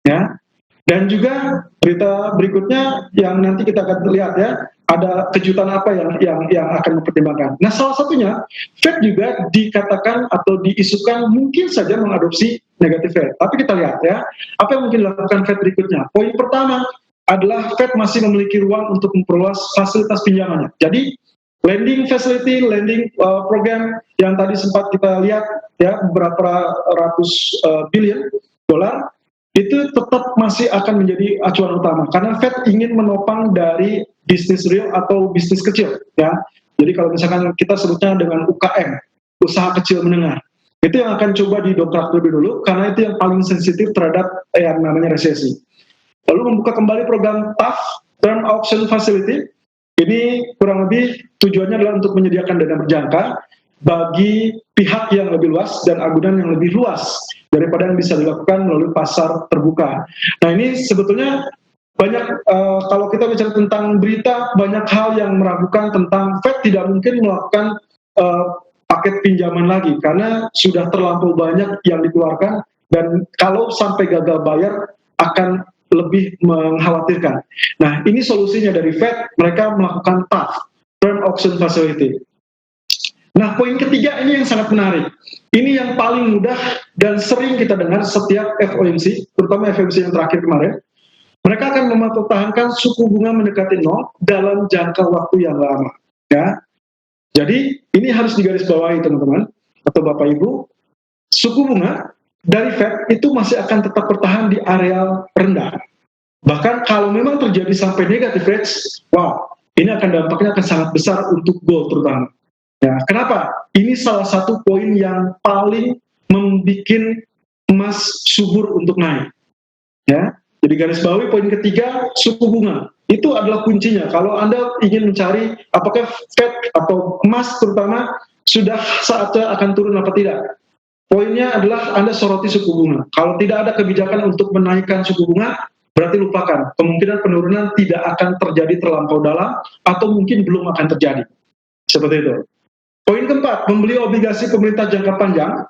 Ya. Dan juga berita berikutnya yang nanti kita akan lihat ya, ada kejutan apa yang akan mempertimbangkan. Nah, salah satunya Fed juga dikatakan atau diisukan mungkin saja mengadopsi negative rate. Tapi kita lihat ya, apa yang mungkin dilakukan Fed berikutnya. Poin pertama adalah Fed masih memiliki ruang untuk memperluas fasilitas pinjamannya. Jadi lending facility, lending program yang tadi sempat kita lihat ya, beberapa ratus billion dolar itu tetap masih akan menjadi acuan utama karena Fed ingin menopang dari bisnis real atau bisnis kecil ya. Jadi kalau misalkan kita sebutnya dengan UKM, usaha kecil menengah, itu yang akan coba didongkrak lebih dulu karena itu yang paling sensitif terhadap yang namanya resesi. Lalu membuka kembali program TAF, Term Auction Facility. Ini kurang lebih tujuannya adalah untuk menyediakan dana berjangka bagi pihak yang lebih luas dan agunan yang lebih luas daripada yang bisa dilakukan melalui pasar terbuka. Nah, ini sebetulnya banyak kalau kita bicara tentang berita, banyak hal yang meragukan tentang Fed tidak mungkin melakukan paket pinjaman lagi karena sudah terlampau banyak yang dikeluarkan dan kalau sampai gagal bayar akan lebih mengkhawatirkan. Nah, ini solusinya dari Fed, mereka melakukan TAF, Term Auction Facility. Nah, poin ketiga ini yang sangat menarik. Ini yang paling mudah dan sering kita dengar setiap FOMC, terutama FOMC yang terakhir kemarin. Mereka akan mempertahankan suku bunga mendekati 0 dalam jangka waktu yang lama. Ya. Jadi ini harus digarisbawahi teman-teman atau Bapak Ibu, suku bunga dari Fed itu masih akan tetap bertahan di area rendah. Bahkan kalau memang terjadi sampai negative rates, wow, ini dampaknya akan sangat besar untuk gold terutama. Ya, kenapa? Ini salah satu poin yang paling membuat emas subur untuk naik. Ya, jadi garis bawahi poin ketiga, suku bunga. Itu adalah kuncinya. Kalau Anda ingin mencari apakah Fed atau emas terutama sudah saatnya akan turun apa tidak. Poinnya adalah Anda soroti suku bunga. Kalau tidak ada kebijakan untuk menaikkan suku bunga, berarti lupakan. Kemungkinan penurunan tidak akan terjadi terlampau dalam atau mungkin belum akan terjadi. Seperti itu. Poin keempat, membeli obligasi pemerintah jangka panjang,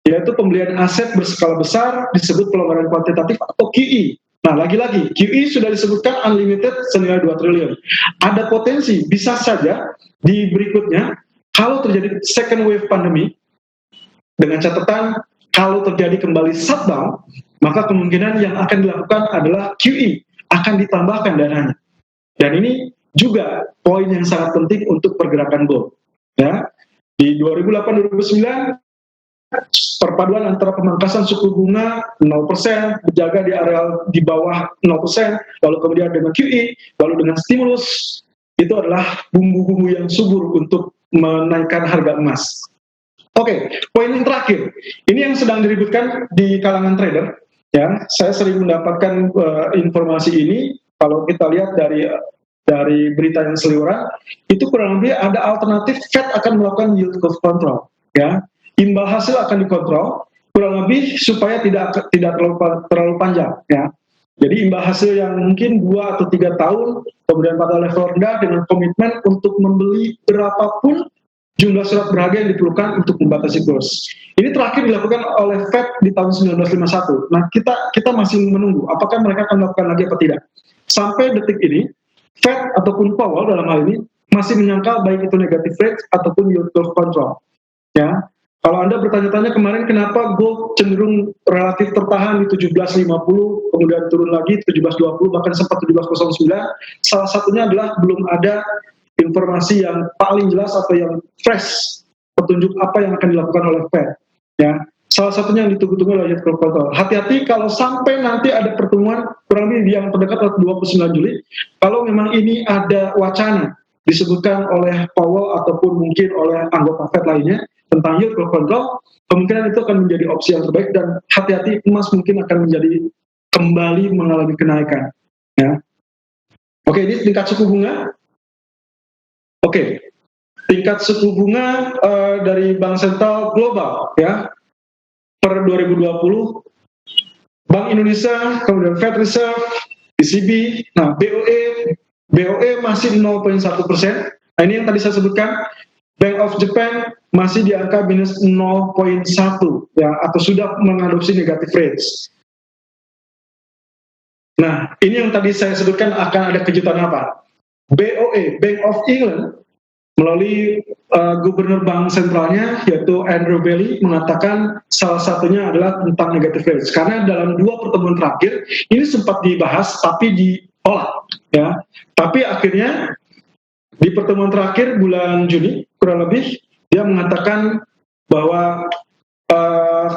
yaitu pembelian aset berskala besar, disebut pelonggaran kuantitatif atau QE. Nah, lagi-lagi, QE sudah disebutkan unlimited senilai 2 triliun. Ada potensi, bisa saja di berikutnya, kalau terjadi second wave pandemi, dengan catatan kalau terjadi kembali shutdown, maka kemungkinan yang akan dilakukan adalah QE, akan ditambahkan dananya. Dan ini juga poin yang sangat penting untuk pergerakan gold. Ya, di 2008-2009 perpaduan antara pemangkasan suku bunga 0%, berjaga di area di bawah 0%, lalu kemudian dengan QE, lalu dengan stimulus, itu adalah bumbu-bumbu yang subur untuk menaikkan harga emas. Oke, poin yang terakhir, ini yang sedang diributkan di kalangan trader. Ya, saya sering mendapatkan informasi ini. Kalau kita lihat dari berita yang seliweran, itu kurang lebih ada alternatif Fed akan melakukan yield curve control. Ya, imbal hasil akan dikontrol kurang lebih supaya tidak terlalu panjang. Ya, jadi imbal hasil yang mungkin 2 atau 3 tahun, kemudian pada level rendah dengan komitmen untuk membeli berapapun jumlah surat berharga yang diperlukan untuk membatasi kurs. Ini terakhir dilakukan oleh Fed di tahun 1951. Nah, kita masih menunggu apakah mereka akan melakukan lagi apa tidak. Sampai detik ini, Fed ataupun Powell dalam hal ini masih menyangkal baik itu negative rate ataupun yield curve control. Ya, kalau Anda bertanya-tanya kemarin kenapa gold cenderung relatif tertahan di 17.50, kemudian turun lagi 17.20, bahkan sempat 17.09, salah satunya adalah belum ada informasi yang paling jelas atau yang fresh, petunjuk apa yang akan dilakukan oleh Fed. Ya, salah satunya yang ditunggu-tunggu adalah yield curve control. Hati-hati kalau sampai nanti ada pertemuan kurang lebih yang terdekat adalah 29 Juli, kalau memang ini ada wacana disebutkan oleh Powell ataupun mungkin oleh anggota Fed lainnya tentang yield curve control, kemungkinan itu akan menjadi opsi yang terbaik dan hati-hati emas mungkin akan menjadi kembali mengalami kenaikan. Ya. Oke, ini tingkat suku bunga. Oke, tingkat suku bunga dari Bank Sentral Global ya per 2020, Bank Indonesia, kemudian Fed Reserve, ECB, nah BOE masih 0,1%. Nah, ini yang tadi saya sebutkan, Bank of Japan masih di angka minus 0,1 ya, atau sudah mengadopsi negative rates. Nah, ini yang tadi saya sebutkan akan ada kejutan apa? BOE, Bank of England, melalui gubernur bank sentralnya yaitu Andrew Bailey mengatakan salah satunya adalah tentang negative rates. Karena dalam 2 pertemuan terakhir ini sempat dibahas tapi ditolak, ya. Tapi akhirnya di pertemuan terakhir bulan Juni kurang lebih dia mengatakan bahwa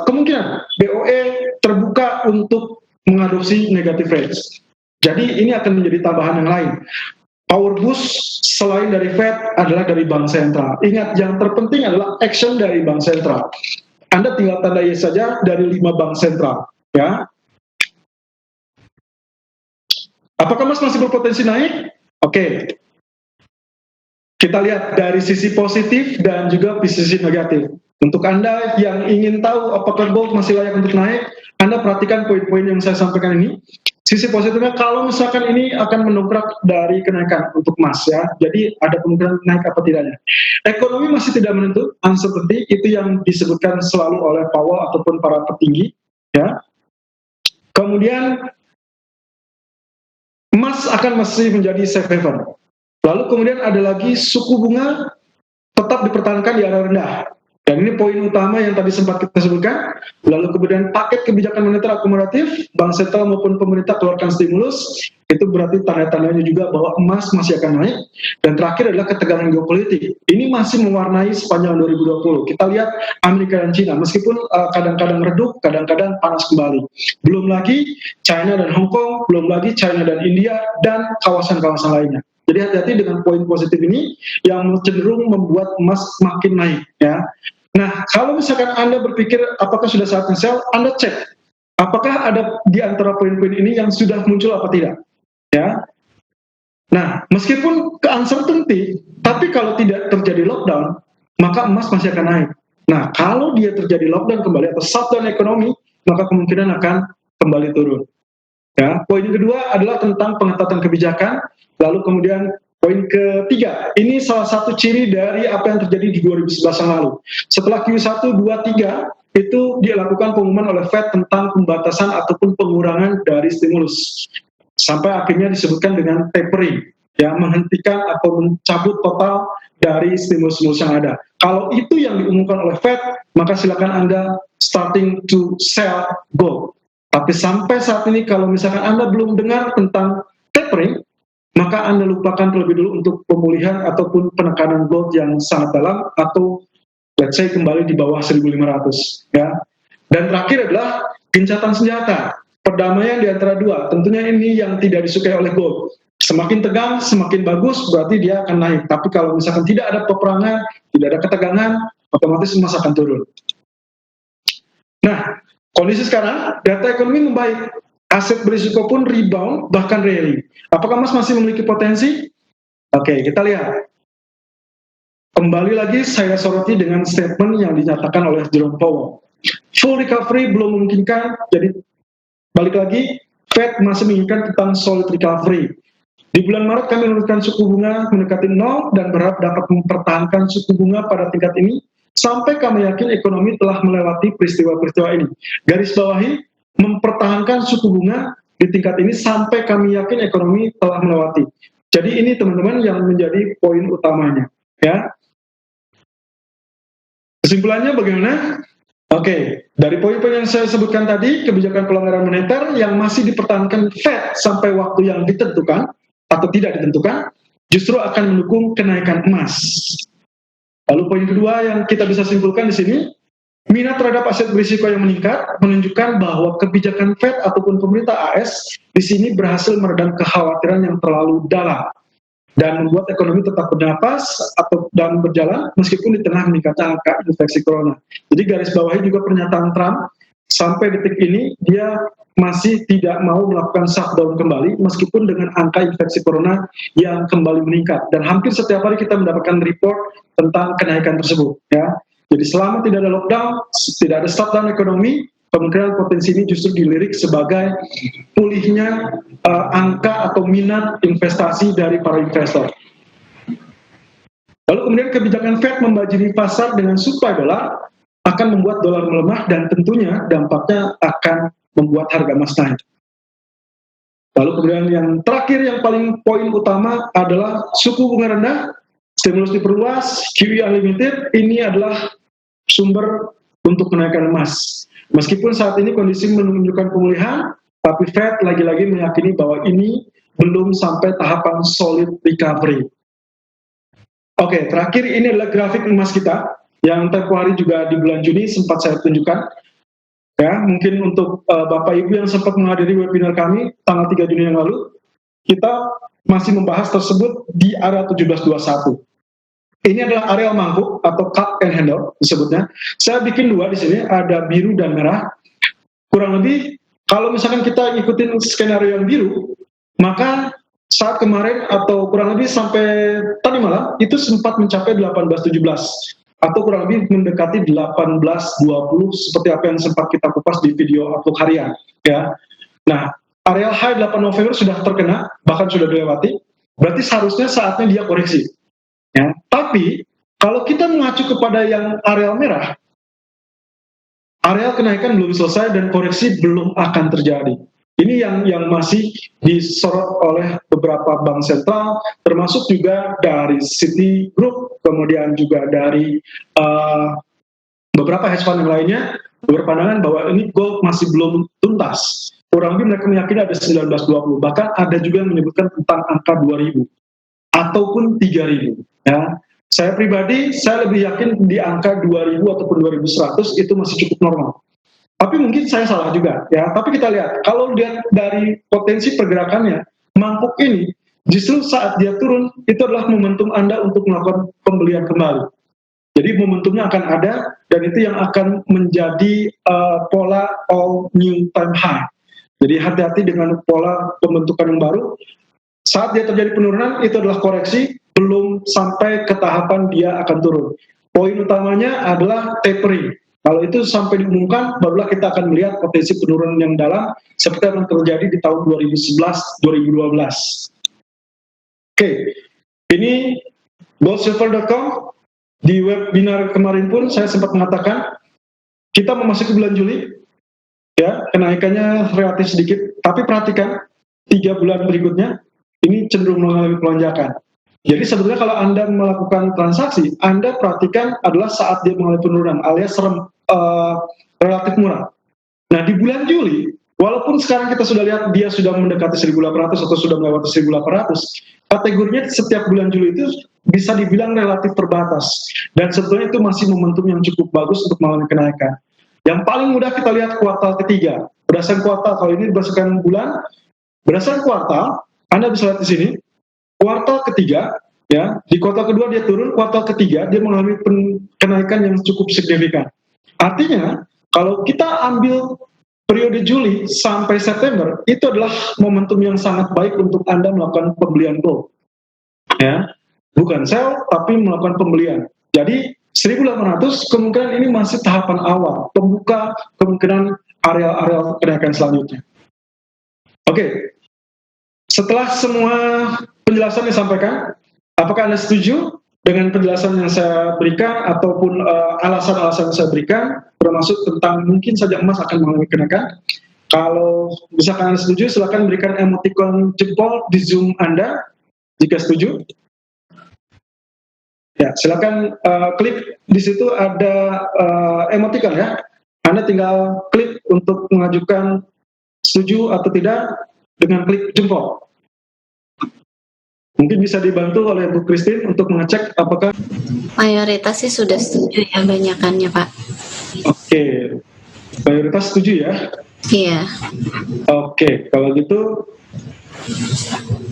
kemungkinan BOE terbuka untuk mengadopsi negative rates. Jadi ini akan menjadi tambahan yang lain. Power boost selain dari Fed adalah dari bank sentral. Ingat, yang terpenting adalah action dari bank sentral. Anda tinggal tandai saja dari 5 bank sentral. Ya. Apakah emas masih berpotensi naik? Oke. Kita lihat dari sisi positif dan juga sisi negatif. Untuk Anda yang ingin tahu apakah gold masih layak untuk naik, Anda perhatikan poin-poin yang saya sampaikan ini. Sisi positifnya, kalau misalkan ini akan mendongkrak dari kenaikan untuk emas ya, jadi ada kemungkinan naik apa tidaknya. Ekonomi masih tidak menentu, uncertainty, itu yang disebutkan selalu oleh Powell ataupun para petinggi ya. Kemudian emas akan masih menjadi safe haven. Lalu kemudian ada lagi suku bunga tetap dipertahankan di area rendah. Dan ini poin utama yang tadi sempat kita sebutkan. Lalu kemudian paket kebijakan moneter akomodatif, bank sentral maupun pemerintah keluarkan stimulus, itu berarti tanda-tandanya juga bahwa emas masih akan naik. Dan terakhir adalah ketegangan geopolitik. Ini masih mewarnai sepanjang 2020. Kita lihat Amerika dan China, meskipun kadang-kadang redup, kadang-kadang panas kembali. Belum lagi China dan Hong Kong, belum lagi China dan India, dan kawasan-kawasan lainnya. Jadi hati-hati dengan poin positif ini yang cenderung membuat emas makin naik, ya. Nah, kalau misalkan Anda berpikir apakah sudah saatnya sell, Anda cek apakah ada di antara poin-poin ini yang sudah muncul apa tidak, ya. Nah, meskipun ke-uncertainty, tapi kalau tidak terjadi lockdown, maka emas masih akan naik. Nah, kalau dia terjadi lockdown kembali atau shutdown ekonomi, maka kemungkinan akan kembali turun. Ya, poin kedua adalah tentang pengetatan kebijakan. Lalu kemudian poin ketiga, ini salah satu ciri dari apa yang terjadi di 2011 yang lalu. Setelah Q1, 2, 3, itu dilakukan pengumuman oleh Fed tentang pembatasan ataupun pengurangan dari stimulus. Sampai akhirnya disebutkan dengan tapering, ya, menghentikan atau mencabut total dari stimulus-stimulus yang ada. Kalau itu yang diumumkan oleh Fed, maka silakan Anda starting to sell gold. Tapi sampai saat ini kalau misalkan Anda belum dengar tentang tapering, maka Anda lupakan terlebih dulu untuk pemulihan ataupun penekanan gold yang sangat dalam atau let's say kembali di bawah 1.500, ya. Dan terakhir adalah gencatan senjata, perdamaian di antara dua. Tentunya ini yang tidak disukai oleh gold. Semakin tegang, semakin bagus, berarti dia akan naik. Tapi kalau misalkan tidak ada peperangan, tidak ada ketegangan, otomatis emas akan turun. Nah, kondisi sekarang, data ekonomi membaik. Aset berisiko pun rebound, bahkan rally. Apakah emas masih memiliki potensi? Oke, kita lihat. Kembali lagi saya soroti dengan statement yang dinyatakan oleh Jerome Powell. Full recovery belum memungkinkan, jadi balik lagi, Fed masih menginginkan tentang solid recovery. Di bulan Maret kami menurunkan suku bunga mendekati 0 dan berharap dapat mempertahankan suku bunga pada tingkat ini sampai kami yakin ekonomi telah melewati peristiwa-peristiwa ini. Garis bawahi, mempertahankan suku bunga di tingkat ini sampai kami yakin ekonomi telah melewati. Jadi ini teman-teman yang menjadi poin utamanya, ya. Kesimpulannya bagaimana? Oke, dari poin-poin yang saya sebutkan tadi, kebijakan pelonggaran moneter yang masih dipertahankan Fed sampai waktu yang ditentukan atau tidak ditentukan, justru akan mendukung kenaikan emas. Lalu poin kedua yang kita bisa simpulkan di sini, minat terhadap aset berisiko yang meningkat menunjukkan bahwa kebijakan Fed ataupun pemerintah AS di sini berhasil meredam kekhawatiran yang terlalu dalam dan membuat ekonomi tetap bernapas atau dan berjalan meskipun di tengah meningkatnya angka infeksi corona. Jadi garis bawahi juga pernyataan Trump sampai detik ini dia masih tidak mau melakukan shutdown kembali meskipun dengan angka infeksi corona yang kembali meningkat, dan hampir setiap hari kita mendapatkan report tentang kenaikan tersebut, ya. Jadi selama tidak ada lockdown, tidak ada shutdown ekonomi, kemungkinan potensi ini justru dilirik sebagai pulihnya angka atau minat investasi dari para investor. Lalu kemudian kebijakan Fed membajiri pasar dengan supply dolar akan membuat dolar melemah dan tentunya dampaknya akan membuat harga emas naik. Lalu kemudian yang terakhir yang paling poin utama adalah suku bunga rendah, stimulus diperluas, QE unlimited, ini adalah sumber untuk kenaikan emas. Meskipun saat ini kondisi menunjukkan pemulihan, tapi Fed lagi-lagi meyakini bahwa ini belum sampai tahapan solid recovery. Oke, terakhir ini adalah grafik emas kita, yang tempo hari juga di bulan Juni sempat saya tunjukkan. Ya, mungkin untuk Bapak Ibu yang sempat menghadiri webinar kami tanggal 3 Juni yang lalu, kita masih membahas tersebut di area 1721. Ini adalah area mangkuk atau cup and handle disebutnya. Saya bikin dua di sini, ada biru dan merah. Kurang lebih kalau misalkan kita ikutin skenario yang biru, maka saat kemarin atau kurang lebih sampai tadi malam itu sempat mencapai 18.17 atau kurang lebih mendekati 18.20 seperti apa yang sempat kita kupas di video upload harian, ya. Nah, area high 8 November sudah terkena, bahkan sudah dilewati. Berarti seharusnya saatnya dia koreksi. Ya, tapi kalau kita mengacu kepada yang areal merah, areal kenaikan belum selesai dan koreksi belum akan terjadi. Ini yang masih disorot oleh beberapa bank sentral, termasuk juga dari Citigroup, kemudian juga dari Beberapa hedge fund yang lainnya berpandangan bahwa ini gold masih belum tuntas. Kurang lebih mereka meyakini ada 1920, bahkan ada juga yang menyebutkan tentang angka 2000 ataupun 3000. Ya. Saya pribadi, saya lebih yakin di angka 2000 ataupun 2100 itu masih cukup normal. Tapi mungkin saya salah juga, ya. Tapi kita lihat, kalau lihat dari potensi pergerakannya, mangkuk ini justru saat dia turun itu adalah momentum Anda untuk melakukan pembelian kembali. Jadi momentumnya akan ada, dan itu yang akan menjadi pola all new time high. Jadi hati-hati dengan pola pembentukan yang baru. Saat dia terjadi penurunan, itu adalah koreksi, belum sampai ke tahapan dia akan turun. Poin utamanya adalah tapering. Kalau itu sampai diumumkan, barulah kita akan melihat potensi penurunan yang dalam, seperti yang terjadi di tahun 2011-2012. Oke, ini goldsilver.com. Di webinar kemarin pun saya sempat mengatakan kita memasuki bulan Juli, ya, kenaikannya relatif sedikit, tapi perhatikan 3 bulan berikutnya ini cenderung mengalami pelonjakan. Jadi sebenarnya kalau Anda melakukan transaksi, Anda perhatikan adalah saat dia mengalami penurunan alias relatif murah. Nah, di bulan Juli, walaupun sekarang kita sudah lihat dia sudah mendekati 1800 atau sudah melewati 1800, kategorinya setiap bulan Juli itu bisa dibilang relatif terbatas, dan sebetulnya itu masih momentum yang cukup bagus untuk mengalami kenaikan. Yang paling mudah kita lihat kuartal ketiga. Berdasarkan kuartal, kalau ini berdasarkan bulan, berdasarkan kuartal, Anda bisa lihat di sini, kuartal ketiga, ya, di kuartal kedua dia turun, kuartal ketiga dia mengalami kenaikan yang cukup signifikan. Artinya, kalau kita ambil periode Juli sampai September, itu adalah momentum yang sangat baik untuk Anda melakukan pembelian gold. Ya, bukan sell, tapi melakukan pembelian. Jadi 1800 kemungkinan ini masih tahapan awal, pembuka kemungkinan area-area kenaikan selanjutnya. Oke, setelah semua penjelasan disampaikan, apakah Anda setuju dengan penjelasan yang saya berikan ataupun alasan-alasan yang saya berikan, termasuk tentang mungkin saja emas akan mengalami kenaikan? Kalau misalkan Anda setuju, silakan berikan emoticon jempol di Zoom Anda jika setuju. Ya, silakan klik di situ ada emoticon, ya. Anda tinggal klik untuk mengajukan setuju atau tidak dengan klik jempol. Mungkin bisa dibantu oleh Bu Christine untuk mengecek apakah Mayoritas sih sudah setuju ya, banyakannya Pak. Oke, mayoritas setuju ya. Iya. Oke, kalau gitu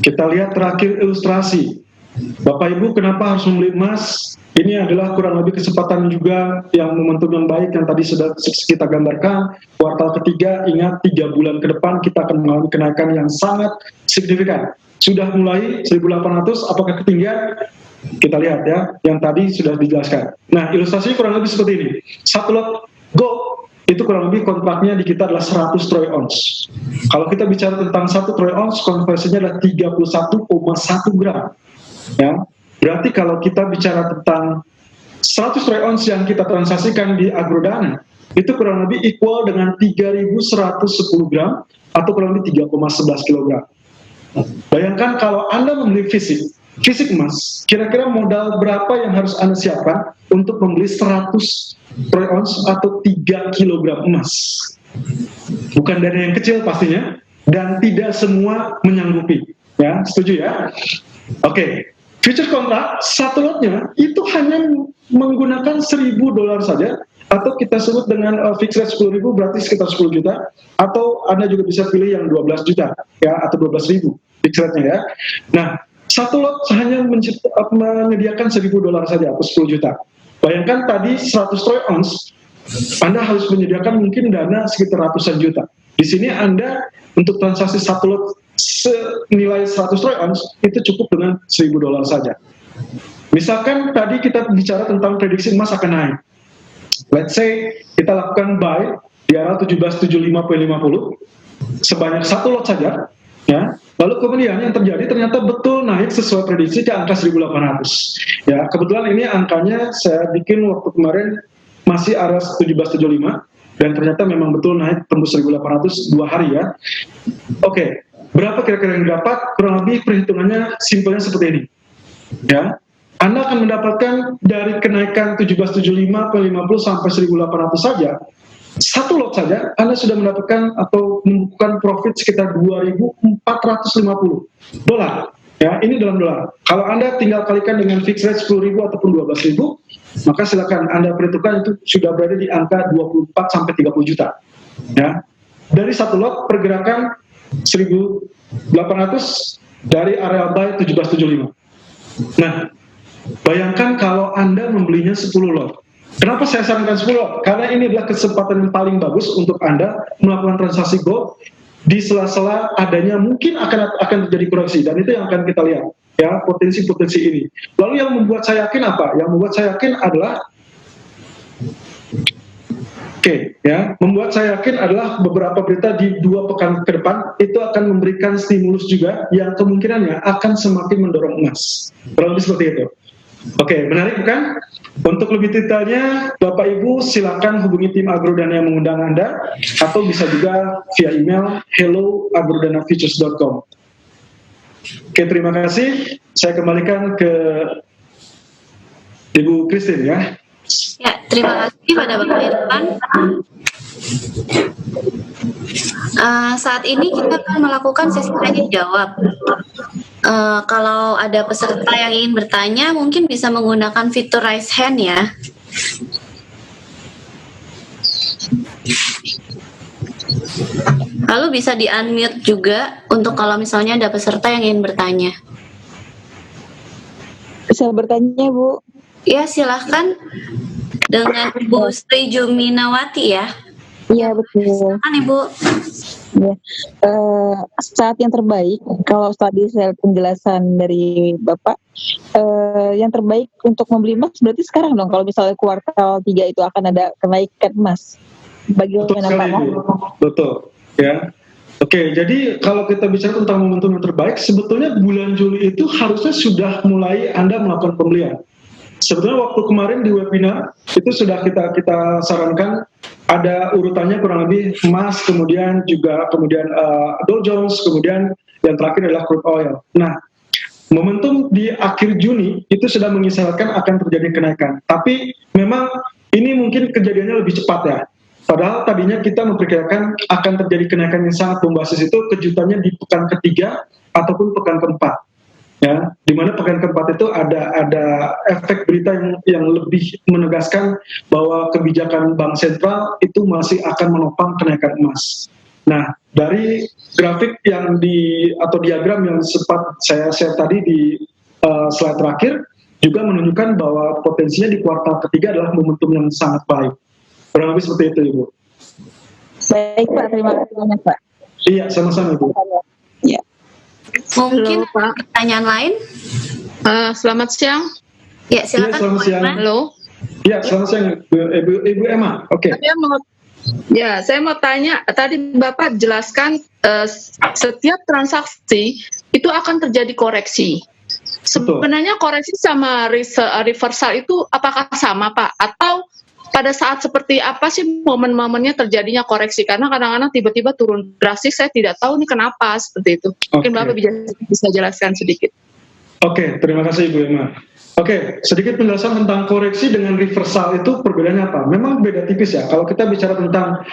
kita lihat terakhir ilustrasi. Bapak Ibu kenapa harus membeli emas? Ini adalah kurang lebih kesempatan juga yang momentum yang baik yang tadi sudah kita gambarkan. Kuartal ketiga, ingat 3 bulan ke depan kita akan mengalami kenaikan yang sangat signifikan. Sudah mulai 1800, apakah ketinggian? Kita lihat ya, yang tadi sudah dijelaskan. Nah, ilustrasinya kurang lebih seperti ini. Satu lot gold itu kurang lebih kontraknya di kita adalah 100 troy ounce. Kalau kita bicara tentang 1 troy ounce, konversinya adalah 31,1 gram. Ya, berarti kalau kita bicara tentang 100 troy ounce yang kita transaksikan di Agrodana, itu kurang lebih equal dengan 3.110 gram atau kurang lebih 3,11 kilogram. Bayangkan kalau Anda membeli fisik emas, kira-kira modal berapa yang harus Anda siapkan untuk membeli 100 troy ounce atau 3 kilogram emas? Bukan dana yang kecil pastinya, dan tidak semua menyanggupi. Ya, setuju ya? Oke. Future kontrak, satu lotnya itu hanya menggunakan $1.000 saja, atau kita sebut dengan fixed rate 10.000 berarti sekitar 10 juta, atau Anda juga bisa pilih yang 12 juta, ya, atau 12.000 fixed rate-nya ya. Nah, satu lot hanya menyediakan $1.000 saja, atau 10 juta. Bayangkan tadi 100 troy ounce, Anda harus menyediakan mungkin dana sekitar ratusan juta. Di sini Anda untuk transaksi satu lot senilai 100 troy ounce itu cukup dengan $1.000 saja. Misalkan tadi kita bicara tentang prediksi emas akan naik. Let's say kita lakukan buy di arah 1775.50 sebanyak satu lot saja, ya. Lalu kemudian yang terjadi ternyata betul naik sesuai prediksi ke angka 1.800. Ya, kebetulan ini angkanya saya bikin waktu kemarin masih arah 1775 dan ternyata memang betul naik tembus 1.800 2 hari ya. Oke. Berapa kira-kira yang dapat? Kurang lebih perhitungannya simpelnya seperti ini. Ya. Anda akan mendapatkan dari kenaikan 1775 ke 50 sampai 1800 saja, satu lot saja Anda sudah mendapatkan atau membukukan profit sekitar 2.450 dolar. Ya, ini dalam dolar. Kalau Anda tinggal kalikan dengan fixed rate 10.000 ataupun 12.000, maka silakan Anda perhitungkan itu sudah berada di angka 24 sampai 30 juta. Ya. Dari satu lot pergerakan 1.800 dari area buy 1775. Nah, bayangkan kalau Anda membelinya 10 lot. Kenapa saya sarankan 10 lot? Karena ini adalah kesempatan yang paling bagus untuk Anda melakukan transaksi gold di sela-sela adanya mungkin akan terjadi koreksi, dan itu yang akan kita lihat, ya, potensi-potensi ini. Lalu yang membuat saya yakin apa? Yang membuat saya yakin adalah membuat saya yakin adalah beberapa berita di 2 pekan ke depan itu akan memberikan stimulus juga yang kemungkinannya akan semakin mendorong emas. Kurang lebih seperti itu. Oke, menarik bukan? Untuk lebih detailnya, Bapak Ibu silakan hubungi tim Agrodana yang mengundang Anda, atau bisa juga via email hello@agrodanafutures.com. Oke, terima kasih. Saya kembalikan ke Ibu Christine ya. Ya, terima kasih pada Bapak Irfan. Saat ini kita akan melakukan sesi tanya jawab. Kalau ada peserta yang ingin bertanya, mungkin bisa menggunakan fitur raise hand ya. Lalu bisa di-unmute juga untuk kalau misalnya ada peserta yang ingin bertanya. Bisa bertanya, Bu? Ya, silahkan dengan Ibu Sri Juminawati ya. Iya, betul. Silakan Ibu. Ya. Saat yang terbaik, kalau tadi saya penjelasan dari Bapak, yang terbaik untuk membeli emas berarti sekarang dong, kalau misalnya kuartal 3 itu akan ada kenaikan emas. Bagaimana Pak? Betul, ya. Oke, jadi kalau kita bicara tentang momentum yang terbaik, sebetulnya bulan Juli itu harusnya sudah mulai Anda melakukan pembelian. Sebetulnya waktu kemarin di webinar itu sudah kita sarankan ada urutannya kurang lebih emas, kemudian Dow Jones, kemudian yang terakhir adalah crude oil. Nah, momentum di akhir Juni itu sudah mengisyaratkan akan terjadi kenaikan. Tapi memang ini mungkin kejadiannya lebih cepat ya. Padahal tadinya kita memperkirakan akan terjadi kenaikan yang sangat bombastis, itu kejutannya di pekan ketiga ataupun pekan keempat. Ya, di mana pekan keempat itu ada efek berita yang lebih menegaskan bahwa kebijakan bank sentral itu masih akan menopang kenaikan emas. Nah, dari grafik atau diagram yang sempat saya share tadi di slide terakhir juga menunjukkan bahwa potensinya di kuartal ketiga adalah momentum yang sangat baik. Kurang lebih seperti itu, Ibu. Baik, Pak. Terima kasih banyak, Pak. Iya, sama-sama, Ibu. Ya. Mungkin Halo, Pak. pertanyaan lain? Selamat siang. Ya, silakan. Iya, selamat Bu siang. Emma. Halo. Iya, selamat siang, Ibu Emma. Oke. Saya mau tanya, tadi Bapak jelaskan setiap transaksi itu akan terjadi koreksi. Sebenarnya koreksi sama reversal itu apakah sama, Pak? Atau pada saat seperti apa sih momen-momennya terjadinya koreksi? Karena kadang-kadang tiba-tiba turun drastis, saya tidak tahu nih kenapa seperti itu. Mungkin Bapak bisa jelaskan sedikit. Oke, terima kasih Ibu Emma. Oke, sedikit penjelasan tentang koreksi dengan reversal itu perbedaannya apa? Memang beda tipis ya. Kalau kita bicara tentang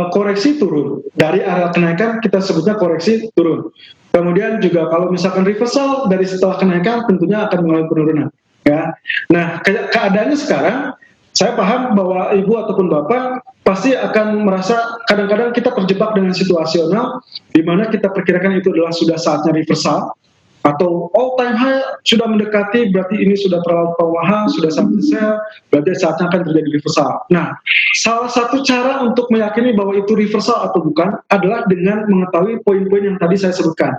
koreksi turun, dari area kenaikan kita sebutnya koreksi turun. Kemudian juga kalau misalkan reversal dari setelah kenaikan tentunya akan mengalami penurunan. Ya. Nah, keadaannya sekarang, saya paham bahwa Ibu ataupun Bapak pasti akan merasa kadang-kadang kita terjebak dengan situasional, di mana kita perkirakan itu adalah sudah saatnya reversal, atau all time high sudah mendekati, berarti ini sudah terlalu mahal, sudah saatnya sell, berarti saatnya akan terjadi reversal. Nah, salah satu cara untuk meyakini bahwa itu reversal atau bukan adalah dengan mengetahui poin-poin yang tadi saya sebutkan.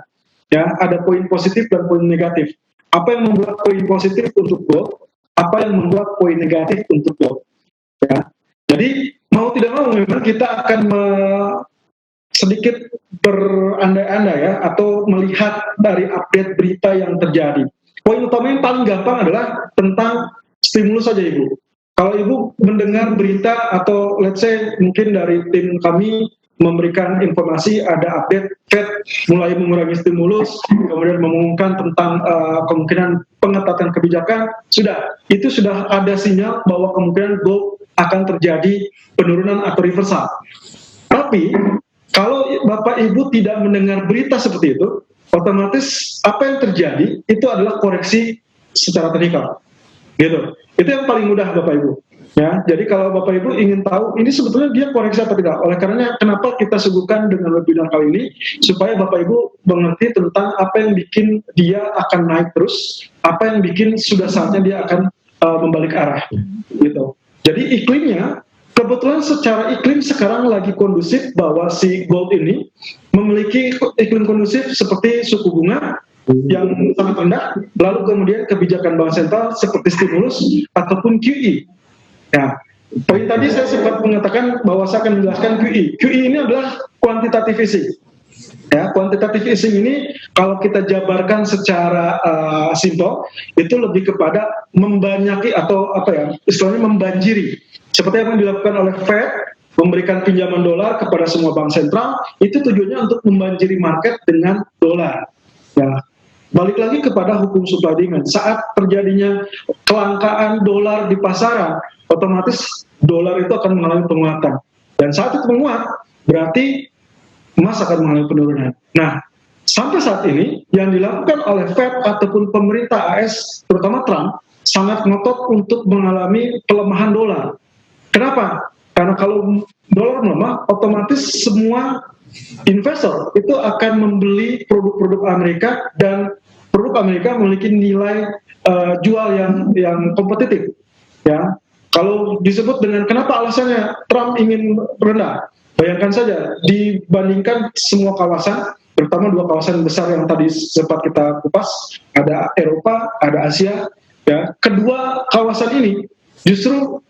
Ya, ada poin positif dan poin negatif. Apa yang membuat poin positif untuk gold? Apa yang membuat poin negatif untuk gold? Ya. Jadi mau tidak mau memang kita akan sedikit berandai-andai ya, atau melihat dari update berita yang terjadi. Poin utama yang paling gampang adalah tentang stimulus saja Ibu. Kalau Ibu mendengar berita atau let's say mungkin dari tim kami memberikan informasi ada update Fed mulai mengurangi stimulus, kemudian mengumumkan tentang kemungkinan pengetatan kebijakan, itu sudah ada sinyal bahwa kemungkinan gold akan terjadi penurunan atau reversal. Tapi kalau Bapak Ibu tidak mendengar berita seperti itu, otomatis apa yang terjadi itu adalah koreksi secara teknikal. Gitu. Itu yang paling mudah Bapak Ibu. Ya, jadi kalau Bapak Ibu ingin tahu ini sebetulnya dia koreksi apa tidak, oleh karenanya kenapa kita suguhkan dengan webinar kali ini supaya Bapak Ibu mengerti tentang apa yang bikin dia akan naik terus, apa yang bikin sudah saatnya dia akan membalik arah, gitu. Jadi iklimnya kebetulan secara iklim sekarang lagi kondusif bahwa si gold ini memiliki iklim kondusif seperti suku bunga yang sangat rendah, lalu kemudian kebijakan bank sentral seperti stimulus ataupun QE. Ya, poin tadi saya sempat mengatakan bahwa saya akan menjelaskan QE. QE ini adalah quantitative easing. Ya, quantitative easing ini kalau kita jabarkan secara simpel itu lebih kepada membanyaki atau istilahnya membanjiri. Seperti yang dilakukan oleh Fed, memberikan pinjaman dolar kepada semua bank sentral, itu tujuannya untuk membanjiri market dengan dolar. Ya, balik lagi kepada hukum supply demand. Saat terjadinya kelangkaan dolar di pasaran, otomatis dolar itu akan mengalami penguatan. Dan saat itu menguat, berarti emas akan mengalami penurunan. Nah, sampai saat ini yang dilakukan oleh Fed ataupun pemerintah AS, terutama Trump, sangat ngotot untuk mengalami pelemahan dolar. Kenapa? Karena kalau dolar melemah, otomatis semua investor itu akan membeli produk-produk Amerika dan produk Amerika memiliki nilai jual yang kompetitif. Ya, kalau disebut dengan kenapa alasannya Trump ingin rendah, bayangkan saja dibandingkan semua kawasan, terutama dua kawasan besar yang tadi sempat kita kupas, ada Eropa, ada Asia. Ya, kedua kawasan ini justru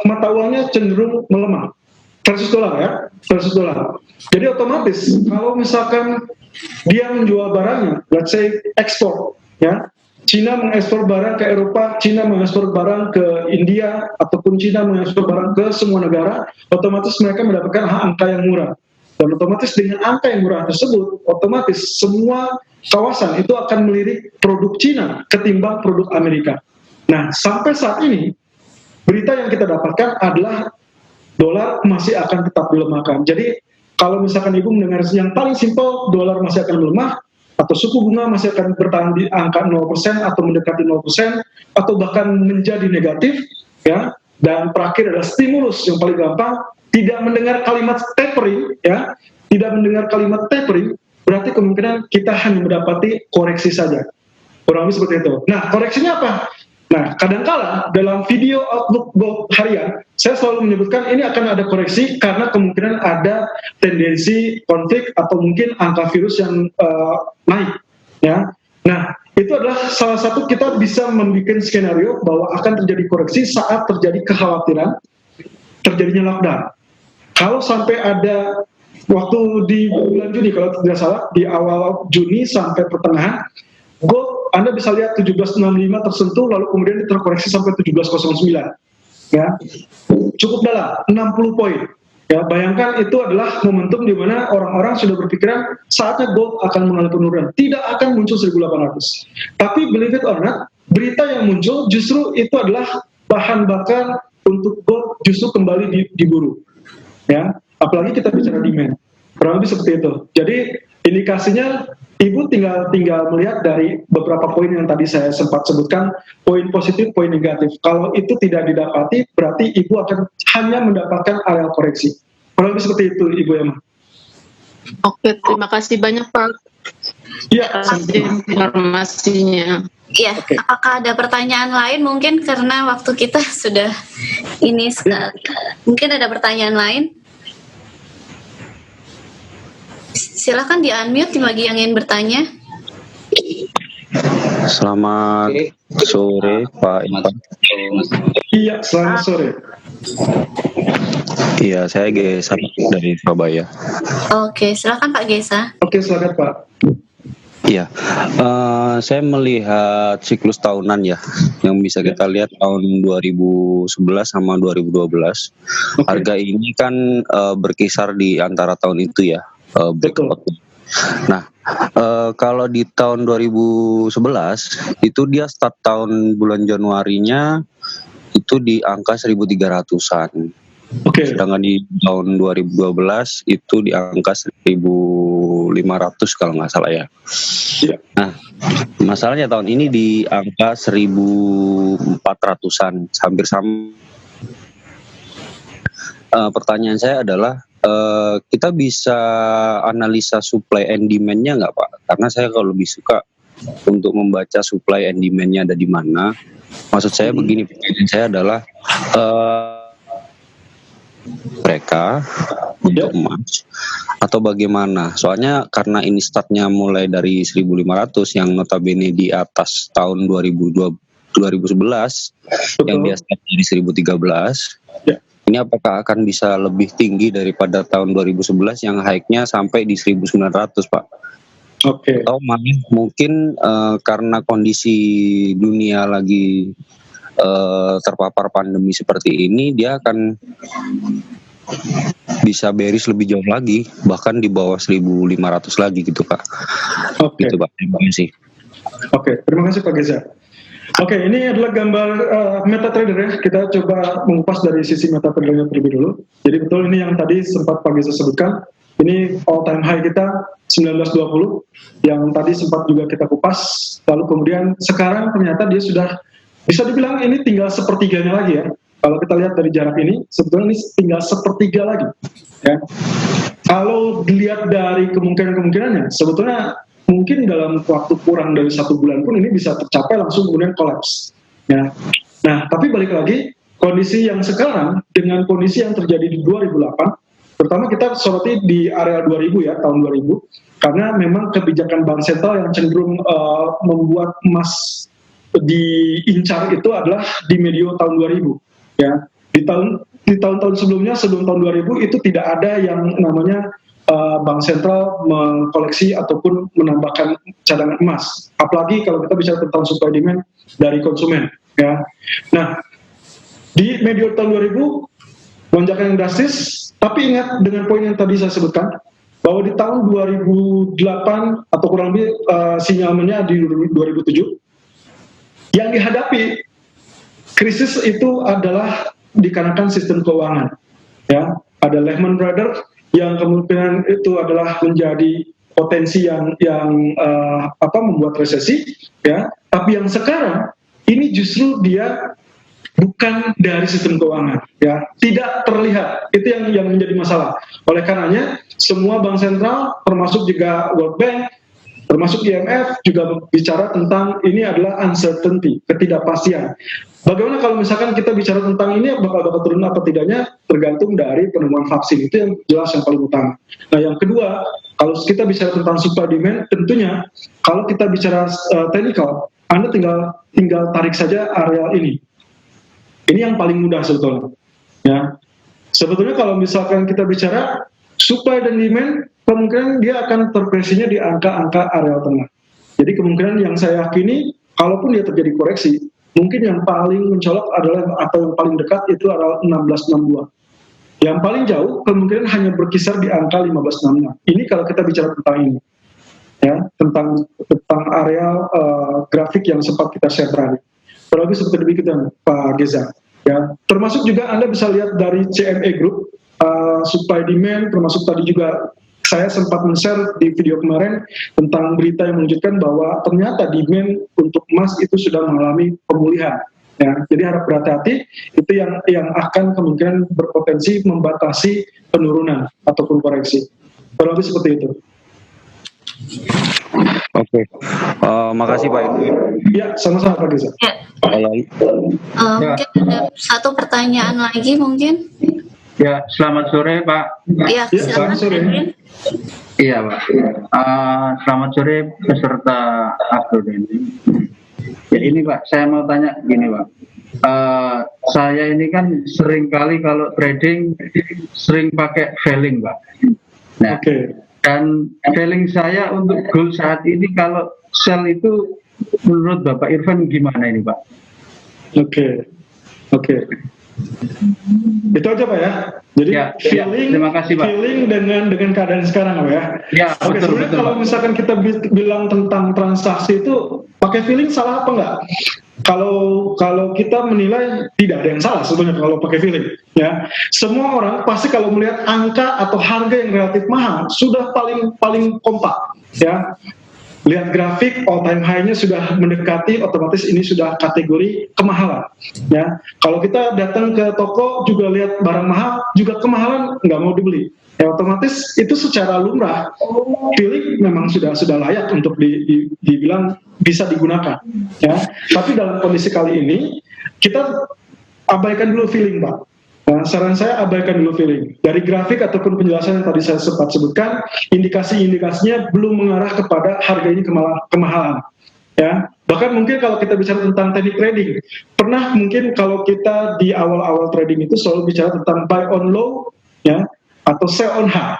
mata uangnya cenderung melemah versus dolar, versus dolar. Jadi otomatis kalau misalkan dia menjual barangnya, let's say ekspor, ya, Cina mengekspor barang ke Eropa, Cina mengekspor barang ke India, ataupun Cina mengekspor barang ke semua negara, otomatis mereka mendapatkan angka yang murah. Dan otomatis dengan angka yang murah tersebut, otomatis semua kawasan itu akan melirik produk Cina ketimbang produk Amerika. Nah, sampai saat ini, berita yang kita dapatkan adalah dolar masih akan tetap dilemahkan. Jadi, kalau misalkan Ibu mendengar yang paling simpel, dolar masih akan melemah, atau suku bunga masih akan bertahan di angka 0% atau mendekati 0%, atau bahkan menjadi negatif, ya. Dan terakhir adalah stimulus yang paling gampang, tidak mendengar kalimat tapering, ya, tidak mendengar kalimat tapering, berarti kemungkinan kita hanya mendapati koreksi saja. Kurang lebih seperti itu. Nah, koreksinya apa? Nah, kadangkala dalam video Outlook Gold harian, saya selalu menyebutkan ini akan ada koreksi karena kemungkinan ada tendensi konflik atau mungkin angka virus yang naik. Ya, nah itu adalah salah satu kita bisa membuat skenario bahwa akan terjadi koreksi saat terjadi kekhawatiran terjadinya lockdown. Kalau sampai ada waktu di bulan Juni, kalau tidak salah di awal Juni sampai pertengahan, gold Anda bisa lihat 1765 tersentuh, lalu kemudian terkoreksi sampai 1709. Ya, cukup dalam 60 poin. Ya, bayangkan itu adalah momentum di mana orang-orang sudah berpikiran saatnya gold akan mengalami penurunan, tidak akan muncul 1800. Tapi believe it or not, berita yang muncul justru itu adalah bahan bakar untuk gold justru kembali diburu. Ya, apalagi kita bicara demand. Kurang lebih seperti itu. Jadi indikasinya Ibu tinggal melihat dari beberapa poin yang tadi saya sempat sebutkan, poin positif, poin negatif. Kalau itu tidak didapati, berarti Ibu akan hanya mendapatkan area koreksi. Kurang lebih seperti itu, Ibu Emma. Oke, terima kasih banyak Pak. Iya, informasinya. Iya, Oke. Apakah ada pertanyaan lain? Mungkin karena waktu kita sudah ini sekali. Mungkin ada pertanyaan lain? Silakan di-unmute bagi yang ingin bertanya. Selamat sore Pak Ipan. Iya, selamat sore. Iya, saya Gesa dari Surabaya. Oke, silakan Pak Gesa. Oke, silakan Pak. Iya, saya melihat siklus tahunan ya, yang bisa kita lihat tahun 2011 sama 2012. Oke. Harga ini kan berkisar di antara tahun itu ya, Betul. Nah, kalau di tahun 2011 itu dia start tahun bulan Januarinya itu di angka 1.300-an. Oke. Sedangkan di tahun 2012 itu di angka 1.500 kalau nggak salah ya. Iya. Nah, masalahnya tahun ini di angka 1.400-an, hampir sama. Pertanyaan saya adalah, kita bisa analisa supply and demand-nya nggak Pak? Karena saya kalau lebih suka untuk membaca supply and demand-nya ada di mana. Maksud saya begini, pertanyaan saya adalah, mereka untuk emas atau bagaimana? Soalnya karena ini startnya mulai dari 1.500 yang notabene di atas tahun 2011 yang dia start dari 1.013. Ya. Ini apakah akan bisa lebih tinggi daripada tahun 2011 yang high-nya sampai di 1.900 Pak? Oke. Atau malah mungkin karena kondisi dunia lagi terpapar pandemi seperti ini, dia akan bisa bearish lebih jauh lagi, bahkan di bawah 1.500 lagi gitu Pak. Oke. Gitu Pak, terima kasih. Oke, terima kasih Pak Geza. Oke, ini adalah gambar MetaTrader ya. Kita coba mengupas dari sisi MetaTrader-nya terlebih dulu. Jadi betul ini yang tadi sempat Pak Geza sebutkan. Ini all time high kita 1920 yang tadi sempat juga kita kupas. Lalu kemudian sekarang ternyata dia sudah bisa dibilang ini tinggal sepertiganya lagi ya. Kalau kita lihat dari jarak ini, sebetulnya ini tinggal sepertiga lagi. Ya. Kalau dilihat dari kemungkinan-kemungkinannya, sebetulnya mungkin dalam waktu kurang dari 1 bulan pun ini bisa tercapai langsung kemudian kolaps. Ya. Nah, tapi balik lagi, kondisi yang sekarang dengan kondisi yang terjadi di 2008, terutama kita soroti di area 2000 ya, tahun 2000, karena memang kebijakan bank sentral yang cenderung membuat emas diincar itu adalah di medio tahun 2000 ya. Di tahun-tahun sebelumnya, sebelum tahun 2000 itu tidak ada yang namanya bank sentral mengkoleksi ataupun menambahkan cadangan emas, apalagi kalau kita bicara tentang supply demand dari konsumen ya. Nah, di medio tahun 2000 lonjakan yang drastis, tapi ingat dengan poin yang tadi saya sebutkan bahwa di tahun 2008 atau kurang lebih sinyalnya di 2007 yang dihadapi krisis itu adalah dikarenakan sistem keuangan ya. Ada Lehman Brothers yang kemungkinan itu adalah menjadi potensi yang membuat resesi ya. Tapi yang sekarang ini justru dia bukan dari sistem keuangan ya, tidak terlihat. Itu yang menjadi masalah. Oleh karenanya semua bank sentral termasuk juga World Bank, termasuk IMF juga bicara tentang ini adalah uncertainty, ketidakpastian. Bagaimana kalau misalkan kita bicara tentang ini bakal turun atau tidaknya, tergantung dari penemuan vaksin. Itu yang jelas yang paling utama. Nah, yang kedua, kalau kita bicara tentang supply demand, tentunya kalau kita bicara technical, Anda tinggal tarik saja areal ini. Ini yang paling mudah sebetulnya. Ya. Sebetulnya kalau misalkan kita bicara supply dan demand, kemungkinan dia akan terpresinya di angka-angka areal tengah. Jadi kemungkinan yang saya yakini, kalaupun dia terjadi koreksi, mungkin yang paling mencolok adalah atau yang paling dekat itu adalah 1662. Yang paling jauh kemungkinan hanya berkisar di angka 1566. Ini kalau kita bicara tentang ini, ya, tentang areal grafik yang sempat kita share tadi. Terlebih seperti demikian Pak Geza. Ya, termasuk juga Anda bisa lihat dari CME Group, supply demand, termasuk tadi juga saya sempat men-share di video kemarin tentang berita yang menunjukkan bahwa ternyata demand untuk emas itu sudah mengalami pemulihan. Ya, jadi harap berhati-hati, itu yang akan kemungkinan berpotensi membatasi penurunan ataupun koreksi. Terlebih seperti itu. Oke, makasih Pak. Ya, sama-sama Pak Geza. Ya. Mungkin ada satu pertanyaan lagi mungkin. Ya, selamat sore Pak. Ya, silakan selamat sore. Edwin. Iya Pak. Selamat sore peserta Agrodani. Ya ini Pak, saya mau tanya gini Pak. Saya ini kan sering kali kalau trading sering pakai veiling Pak. Nah, Dan feeling saya untuk goal saat ini kalau sell itu menurut Bapak Irfan gimana ini Pak? Oke. Itu aja Pak ya. Jadi terima kasih Pak. Feeling dengan keadaan sekarang Pak ya. Ya, Oke, sebenarnya kalau misalkan kita bilang tentang transaksi itu pakai feeling salah apa enggak? Kalau kita menilai tidak ada yang salah sebenarnya kalau pakai feeling ya. Semua orang pasti kalau melihat angka atau harga yang relatif mahal sudah paling kompak ya. Lihat grafik all time high-nya sudah mendekati, otomatis ini sudah kategori kemahalan ya. Kalau kita datang ke toko juga lihat barang mahal juga kemahalan, nggak mau dibeli ya, otomatis itu secara lumrah feeling memang sudah layak untuk dibilang bisa digunakan ya. Tapi dalam kondisi kali ini kita abaikan dulu feeling Pak. Nah, saran saya abaikan dulu feeling. Dari grafik ataupun penjelasan yang tadi saya sempat sebutkan, indikasi-indikasinya belum mengarah kepada harga ini kemahalan. Ya, bahkan mungkin kalau kita bicara tentang teknik trading, pernah mungkin kalau kita di awal-awal trading itu selalu bicara tentang buy on low, ya, atau sell on high.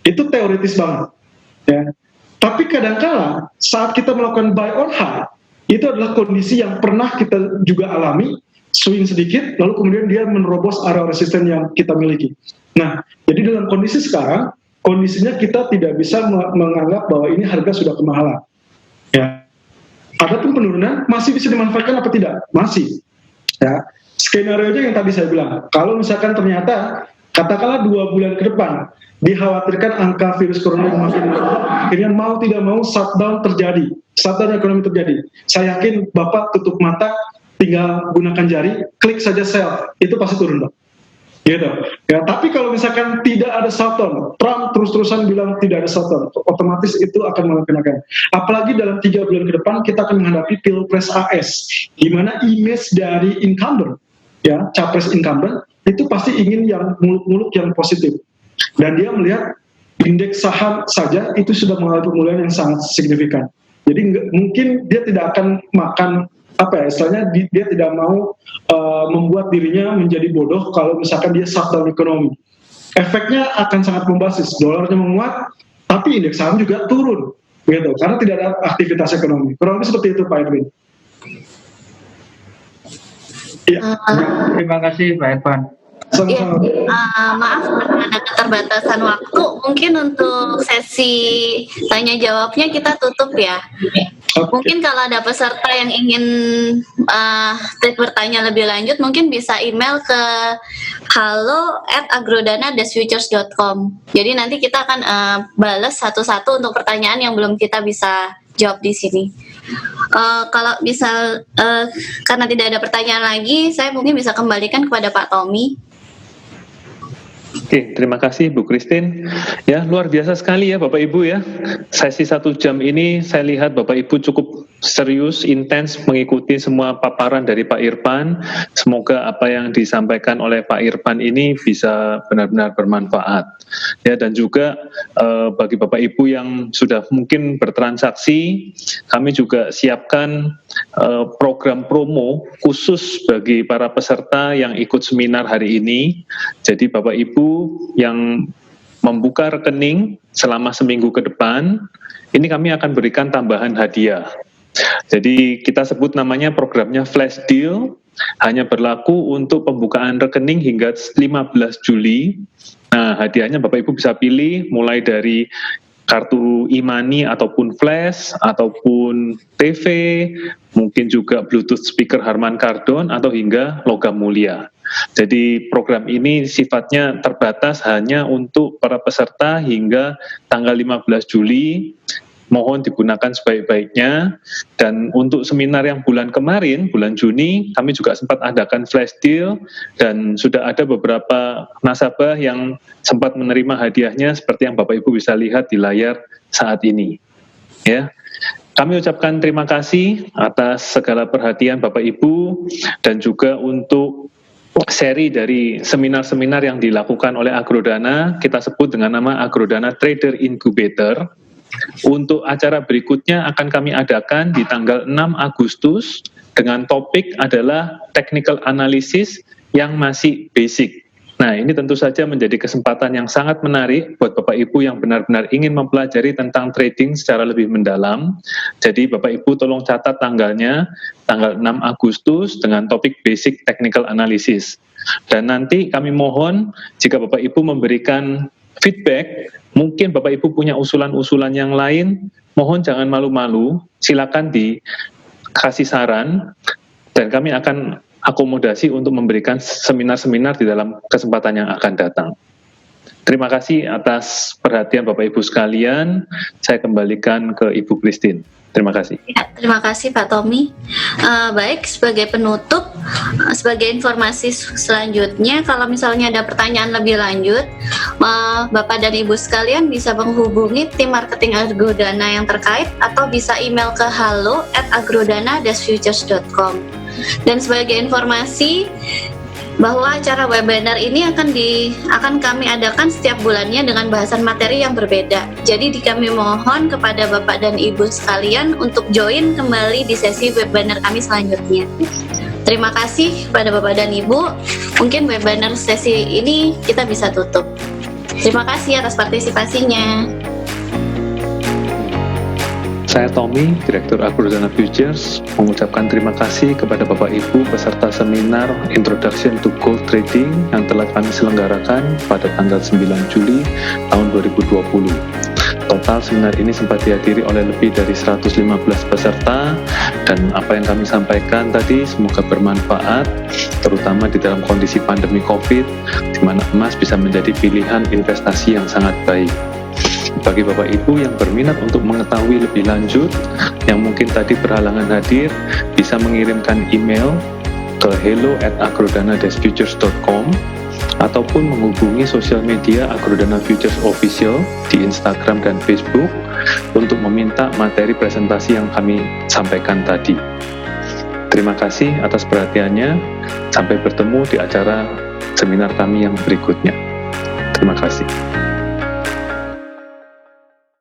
Itu teoritis banget. Ya. Tapi kadang-kala saat kita melakukan buy on high, itu adalah kondisi yang pernah kita juga alami, swing sedikit, lalu kemudian dia menerobos area resisten yang kita miliki. Nah, jadi dalam kondisi sekarang, kondisinya kita tidak bisa menganggap bahwa ini harga sudah kemahalan. Ya. Adapun penurunan masih bisa dimanfaatkan apa tidak? Masih. Ya. Skenario-nya yang tadi saya bilang, kalau misalkan ternyata katakanlah 2 bulan ke depan dikhawatirkan angka virus corona yang makin menurun, akhirnya mau tidak mau shutdown terjadi, shutdown ekonomi terjadi. Saya yakin Bapak tutup mata, tinggal gunakan jari, klik saja sell, itu pasti turun, Pak. Gitu. Ya, tapi kalau misalkan tidak ada shutdown, Trump terus-terusan bilang tidak ada shutdown, otomatis itu akan mengenakan. Apalagi dalam 3 bulan ke depan kita akan menghadapi Pilpres AS, di mana image dari incumbent, ya, capres incumbent, itu pasti ingin yang muluk-muluk yang positif. Dan dia melihat indeks saham saja itu sudah mengalami pemulihan yang sangat signifikan. Jadi mungkin dia tidak akan makan istilahnya dia tidak mau membuat dirinya menjadi bodoh kalau misalkan dia shutdown ekonomi. Efeknya akan sangat membasis, dolarnya menguat, tapi indeks saham juga turun, gitu, karena tidak ada aktivitas ekonomi. Kurang lebih seperti itu, Pak Edwin. Ya. Terima kasih, Pak Irfan. Ya, maaf karena ada keterbatasan waktu, mungkin untuk sesi tanya jawabnya kita tutup ya. Mungkin kalau ada peserta yang ingin bertanya lebih lanjut, mungkin bisa email ke halo@agrodana-futures.com. Jadi nanti kita akan balas satu-satu untuk pertanyaan yang belum kita bisa jawab di sini. Kalau misal karena tidak ada pertanyaan lagi, saya mungkin bisa kembalikan kepada Pak Tommy. Oke, terima kasih Bu Christine. Ya, luar biasa sekali ya Bapak Ibu ya. Sesi 1 jam ini saya lihat Bapak Ibu cukup serius, intens mengikuti semua paparan dari Pak Irfan. Semoga apa yang disampaikan oleh Pak Irfan ini bisa benar-benar bermanfaat. Ya, dan juga bagi Bapak Ibu yang sudah mungkin bertransaksi, kami juga siapkan program promo khusus bagi para peserta yang ikut seminar hari ini. Jadi Bapak Ibu yang membuka rekening selama seminggu ke depan, ini kami akan berikan tambahan hadiah. Jadi kita sebut namanya programnya Flash Deal, hanya berlaku untuk pembukaan rekening hingga 15 Juli. Nah, hadiahnya Bapak Ibu bisa pilih mulai dari kartu e-money ataupun flash, ataupun TV, mungkin juga Bluetooth speaker Harman Kardon, atau hingga logam mulia. Jadi program ini sifatnya terbatas hanya untuk para peserta hingga tanggal 15 Juli. Mohon digunakan sebaik-baiknya. Dan untuk seminar yang bulan kemarin, bulan Juni, kami juga sempat adakan flash deal dan sudah ada beberapa nasabah yang sempat menerima hadiahnya seperti yang Bapak Ibu bisa lihat di layar saat ini. Ya. Kami ucapkan terima kasih atas segala perhatian Bapak Ibu dan juga untuk seri dari seminar-seminar yang dilakukan oleh Agrodana, kita sebut dengan nama Agrodana Trader Incubator. Untuk acara berikutnya akan kami adakan di tanggal 6 Agustus dengan topik adalah technical analysis yang masih basic. Nah, ini tentu saja menjadi kesempatan yang sangat menarik buat Bapak Ibu yang benar-benar ingin mempelajari tentang trading secara lebih mendalam. Jadi Bapak Ibu tolong catat tanggalnya, tanggal 6 Agustus dengan topik Basic Technical Analysis. Dan nanti kami mohon jika Bapak Ibu memberikan feedback, mungkin Bapak Ibu punya usulan-usulan yang lain, mohon jangan malu-malu, silakan dikasih saran, dan kami akan akomodasi untuk memberikan seminar-seminar di dalam kesempatan yang akan datang. Terima kasih atas perhatian Bapak Ibu sekalian. Saya kembalikan ke Ibu Christine. Terima kasih. Ya, terima kasih Pak Tommy. Baik, sebagai penutup, sebagai informasi selanjutnya, kalau misalnya ada pertanyaan lebih lanjut, Bapak dan Ibu sekalian bisa menghubungi tim marketing Agrodana yang terkait atau bisa email ke halo@agrodana-futures.com. Dan sebagai informasi bahwa acara webinar ini akan kami adakan setiap bulannya dengan bahasan materi yang berbeda. Jadi kami mohon kepada Bapak dan Ibu sekalian untuk join kembali di sesi webinar kami selanjutnya. Terima kasih kepada Bapak dan Ibu. Mungkin webinar sesi ini kita bisa tutup. Terima kasih atas partisipasinya. Saya Tommy, Direktur Agrodana Futures, mengucapkan terima kasih kepada Bapak Ibu peserta seminar Introduction to Gold Trading yang telah kami selenggarakan pada tanggal 9 Juli tahun 2020. Total seminar ini sempat dihadiri oleh lebih dari 115 peserta, dan apa yang kami sampaikan tadi semoga bermanfaat, terutama di dalam kondisi pandemi COVID, di mana emas bisa menjadi pilihan investasi yang sangat baik. Bagi Bapak Ibu yang berminat untuk mengetahui lebih lanjut, yang mungkin tadi berhalangan hadir, bisa mengirimkan email ke hello@agrodana-futures.com ataupun menghubungi sosial media Agrodana Futures Official di Instagram dan Facebook untuk meminta materi presentasi yang kami sampaikan tadi. Terima kasih atas perhatiannya. Sampai bertemu di acara seminar kami yang berikutnya. Terima kasih.